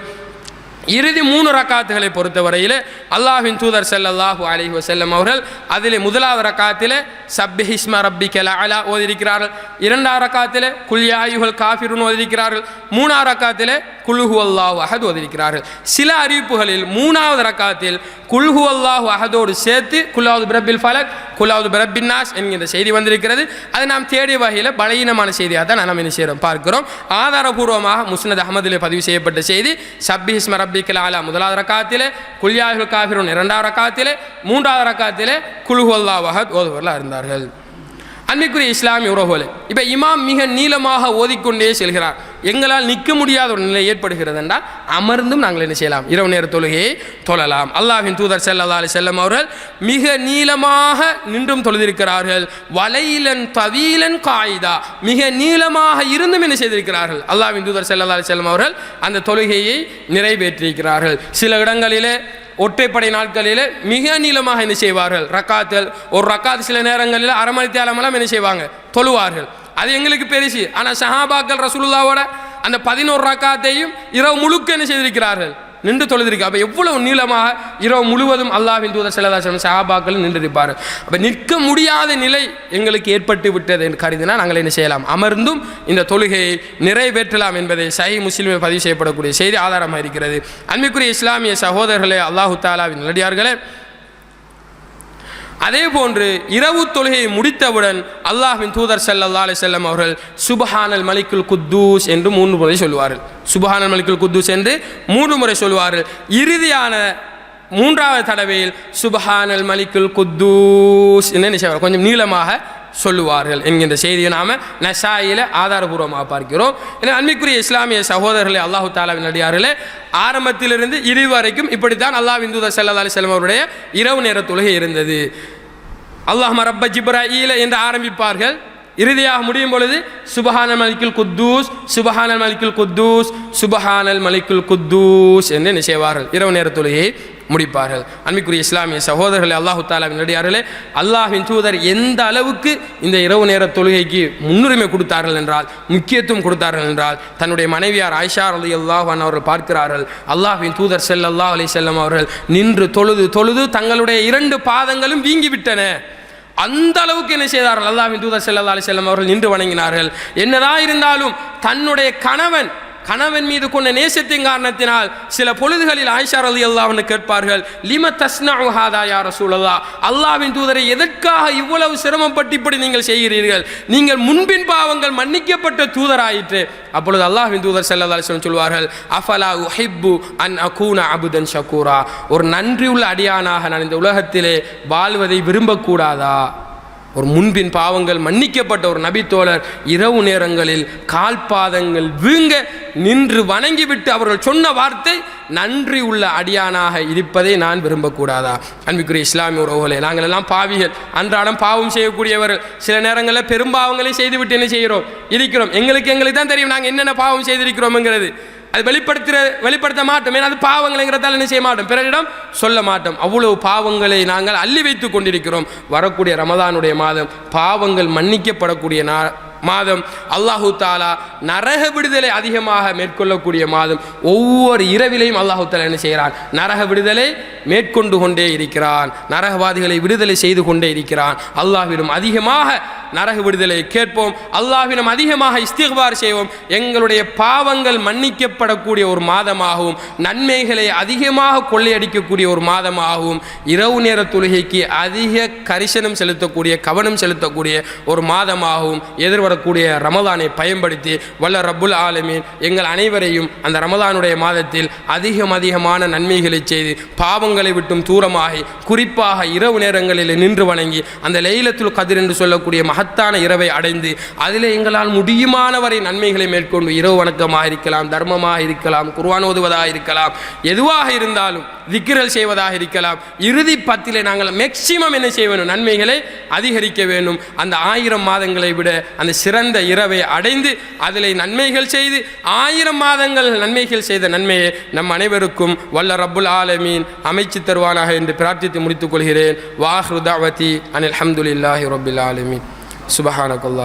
இறுதி 3 ரக்காத்துகளை பொறுத்தவரையில் அல்லாஹ்வின் தூதர் ஸல்லல்லாஹு அலைஹி வஸல்லம் அவர்கள் அதிலே முதலாவது ரக்காத்திலே சப்பிஹிஸ்ம ரப்பிக்கல் அலா ஓதிருக்கிறார்கள். 2வது ரக்காத்திலே குல் யா அய்யுஹல் காஃபிரூன் ஓதிருக்கிறார்கள். 3வது ரக்காத்திலே குல் ஹுவல்லாஹு அஹத் ஓதிருக்கிறார்கள். சில அறிவிப்புகளில் 3வது ரக்காத்தில் குல் ஹுவல்லாஹு அஹதோடு சேர்த்து குல் அஊது பிரப்பில் ஃபலக், குலாவது பிரபின்னாஸ் என்கின்ற செய்தி வந்திருக்கிறது. அது நாம் தேடிய வகையில் பலகீனமான செய்தியாக தான் நாம் என்ன செய்கிறோம் பார்க்கிறோம். ஆதாரபூர்வமாக முஸ்னத் அஹமதிலே பதிவு செய்யப்பட்ட செய்தி சப்பி இஸ்ம ரப்பிக்கல் ஆலா முதலாவது ரக்காத்திலே, குல்யாஹுல் காஃபிரூன் இரண்டாவது ரக்காத்திலே, மூன்றாவது ரக்காத்திலே குல் ஹுவல்லாஹு அஹத் ஓதுவர்களாக இருந்தார்கள். அன்பிற்குரிய இஸ்லாமிய உறவுகளே, இப்போ இமாம் மிக நீளமாக ஓதிக்கொண்டே செல்கிறார். எங்களால் நிற்க முடியாத ஒரு நிலை ஏற்படுகிறது என்றால் அமர்ந்தும் நாங்கள் என்ன செய்யலாம், இரவு நேர தொழுகையை தொழலாம். அல்லாஹ்வின் தூதர் ஸல்லல்லாஹு அலைஹி வஸல்லம் அவர்கள் மிக நீளமாக நின்றும் தொழுதிருக்கிறார்கள். வலையிலன் தவீலன் காயிதா, மிக நீளமாக இருந்தும் என்ன செய்திருக்கிறார்கள். அல்லாஹ்வின் தூதர் ஸல்லல்லாஹு அலைஹி வஸல்லம் அவர்கள் அந்த தொழுகையை நிறைவேற்றியிருக்கிறார்கள். சில இடங்களிலே ஒற்றைப்படை நாட்களில் மிக நீளமாக என்ன செய்வார்கள், ரக்காத்துகள். ஒரு ரக்காத்து சில நேரங்களில் அரை மணி தேலமெல்லாம் என்ன செய்வாங்க, தொழுவார்கள். அது எங்களுக்கு பெருசு. ஆனால் சஹாபாக்கள் ரசூலுல்லாவோட அந்த 11 ரக்காத்தையும் இரவு முழுக்க என்ன செய்திருக்கிறார்கள், நின்று தொழுதிருக்கு. அப்போ எவ்வளவு நீளமாக இரவு முழுவதும் அல்லாஹ்வின் தூதர் ஸல்லல்லாஹு அலைஹி வஸல்லம் சஹாபாக்கள் நின்றிருப்பார்கள். அப்போ நிற்க முடியாத நிலை எங்களுக்கு ஏற்பட்டு விட்டது என்று கருதினால் நாங்கள் என்ன செய்யலாம், அமர்ந்தும் இந்த தொழுகையை நிறைவேற்றலாம் என்பதை சஹீஹ் முஸ்லிமில் பதிவு செய்யப்படக்கூடிய செய்தி ஆதாரமாக இருக்கிறது. அன்பிற்குரிய இஸ்லாமிய சகோதரர்களே, அல்லாஹு தஆலாவின் நல்லடியார்களே, அதே போன்று இரவு தொழுகையை முடித்தவுடன் அல்லாஹ்வின் தூதர் ஸல்லல்லாஹு அலைஹி வஸல்லம் அவர்கள் சுப்ஹானல் மலிக்குல் குத்தூஸ் என்று 3 முறை சொல்வார்கள். சுப்ஹானல் மலிக்குல் குத்தூஸ் என்று 3 முறை சொல்வார்கள். இறுதியான 3வது தடவையில் சுப்ஹானல் மலிக்குல் குத்தூஸ் என்ன கொஞ்சம் நீளமாக சொல்லுவார்கள் என்கின்ற செய்தியை நாம் நசாயில ஆதாரபூர்வமாக பார்க்கிறோம். எனவே அன்பிற்குரிய இஸ்லாமிய சகோதரர்களே, அல்லாஹு தஆலாவின் அடியார்களே, ஆரம்பத்திலிருந்து இறுதி வரைக்கும் இப்படித்தான் அல்லாஹ்வின் தூதர் ஸல்லல்லாஹு அலைஹி வஸல்லம் அவருடைய இரவு நேர தொழுகை இருந்தது. அல்லாஹும்ம ரப்ப ஜிப்ராயீல என்று ஆரம்பிப்பார்கள். இறுதியாக முடியும் பொழுது சுப்ஹானல் மலிக்குல் குத்தூஸ், சுப்ஹானல் மலிக்குல் குத்தூஸ், சுப்ஹானல் மலிக்குல் குத்தூஸ் என்று என்ன செய்வார்கள், இரவு நேர தொழுகையை முடிப்பார்கள். அன்பிற்குரிய இஸ்லாமிய சகோதரர்களே, அல்லாஹு தஆலாவின் நல்லடியார்களே, அல்லாஹ்வின் தூதர் எந்த அளவுக்கு இந்த இரவு நேர தொழுகைக்கு முன்னுரிமை கொடுத்தார்கள் என்றால், முக்கியத்துவம் கொடுத்தார்கள் என்றால், தன்னுடைய மனைவியார் ஆயிஷா ரலியல்லாஹு அன்ஹா அவர்கள் பார்க்கிறார்கள், அல்லாஹ்வின் தூதர் ஸல்லல்லாஹு அலைஹி வஸல்லம் அவர்கள் நின்று தொழுது தங்களுடைய 2 பாதங்களும் வீங்கிவிட்டன. அந்த அளவுக்கு என்ன செய்தார்கள், அல்லாஹ்வின் தூதர் ஸல்லல்லாஹு அலைஹி வஸல்லம் அவர்கள் நின்று வணங்கினார்கள். என்னதான் இருந்தாலும் தன்னுடைய கணவன் மீது கொண்ட நேசத்தின் காரணத்தினால் சில பொழுதுகளில் ஆயிஷா ரலியல்லாஹு அன்ஹா கேட்பார்கள், லிம தஸ்னஉ ஹாதா யா ரசூலல்லாஹ், அல்லாஹ்வின் தூதரை எதற்காக இவ்வளவு சிரமப்பட்டு இப்படி நீங்கள் செய்கிறீர்கள், நீங்கள் முன்பின் பாவங்கள் மன்னிக்கப்பட்ட தூதராயிற்று. அப்பொழுது அல்லாஹ்வின் தூதர் ஸல்லல்லாஹு அலைஹி வஸல்லம் சொல்வார்கள், அஃபலா உஹிப்பு அன் அகூன அபுதன் ஷக்கூரா, ஒரு நன்றியுள்ள அடியானாக நான் இந்த உலகத்திலே வாழ்வதை விரும்பக்கூடாதா? ஒரு முன்பின் பாவங்கள் மன்னிக்கப்பட்ட ஒரு நபித்தோழர் இரவு நேரங்களில் கால்பாதங்கள் வீங்க நின்று வணங்கிவிட்டு அவர்கள் சொன்ன வார்த்தை, நன்றி உள்ள அடியானாக இருப்பதை நான் விரும்பக்கூடாதா? அன்பிற்குரிய இஸ்லாமிய உறவுகளே, நாங்கள் எல்லாம் பாவிகள், அன்றாடம் பாவம் செய்யக்கூடியவர்கள். சில நேரங்களில் பெரும்பாவங்களை செய்துவிட்டு என்ன செய்கிறோம், இருக்கிறோம். எங்களுக்கு தான் தெரியும் நாங்கள் என்னென்ன பாவம் செய்திருக்கிறோம்ங்கிறது. அது வெளிப்படுத்த மாட்டோம். ஏன்னா அது பாவங்கள்ங்கிறதால என்ன செய்ய மாட்டோம், பிறரிடம் சொல்ல மாட்டோம். அவ்வளவு பாவங்களை நாங்கள் அள்ளி வைத்து கொண்டிருக்கிறோம். வரக்கூடிய ரமதானுடைய மாதம் பாவங்கள் மன்னிக்கப்படக்கூடிய மாதம், அல்லாஹு தாலா நரக விடுதலை அதிகமாக மேற்கொள்ளக்கூடிய மாதம். ஒவ்வொரு இரவிலையும் அல்லாஹு தாலா என்ன செய்கிறான், நரக விடுதலை மேற்கொண்டு கொண்டே இருக்கிறான். நரகவாதிகளை விடுதலை செய்து கொண்டே இருக்கிறான். அல்லாஹ்விடம் அதிகமாக நரக விடுதலை கேட்போம், அல்லாஹ்விடம் அதிகமாக இஸ்திக்பார் செய்வோம். எங்களுடைய பாவங்கள் மன்னிக்கப்படக்கூடிய ஒரு மாதமாகவும் நன்மைகளை அதிகமாக கொள்ளையடிக்கக்கூடிய ஒரு மாதமாகவும் இரவு நேர தொழுகைக்கு அதிக கரிசனம் செலுத்தக்கூடிய, கவனம் செலுத்தக்கூடிய ஒரு மாதமாகவும் எதிர்வரக்கூடிய ரமலானை பயன்படுத்தி வல்ல ரப்புல் ஆலமீன் எங்கள் அனைவரையும் அந்த ரமலானுடைய மாதத்தில் அதிகமான நன்மைகளை செய்து பாவங்களை விட்டும் தூரமாகி, குறிப்பாக இரவு நேரங்களில் நின்று வணங்கி அந்த லைலத்துல் கத்ர் என்று சொல்லக்கூடிய மகத்தான இரவை அடைந்து அதிலே எங்களால் முடியுமானவரை நன்மைகளை மேற்கொண்டு இரவு வணக்கமாக இருக்கலாம், தர்மமாக இருக்கலாம், குர்ஆன் ஓதுவதாக இருக்கலாம், எதுவாக இருந்தாலும் திக்ர்கள் செய்வதாக இருக்கலாம், இறுதி 10 நாங்கள் மேக்சிமம் என்ன செய்ய வேண்டும், நன்மைகளை அதிகரிக்க வேண்டும். அந்த 1000 மாதங்களை விட அந்த சிறந்த இரவை அடைந்து அதிலே நன்மைகள் செய்து 1000 மாதங்கள் நன்மைகள் செய்த நன்மையை நம் அனைவருக்கும் வல்ல ரப்புல் ஆலமீன் அமைச்சு தருவானாக என்று பிரார்த்தித்து முடித்துக் கொள்கிறேன். வாஹ்ரு தஅவதி அனில் ஹம்துலில்லாஹி ரப்பில் ஆலமீன். சுப்ஹானக்கல்லாஹ்.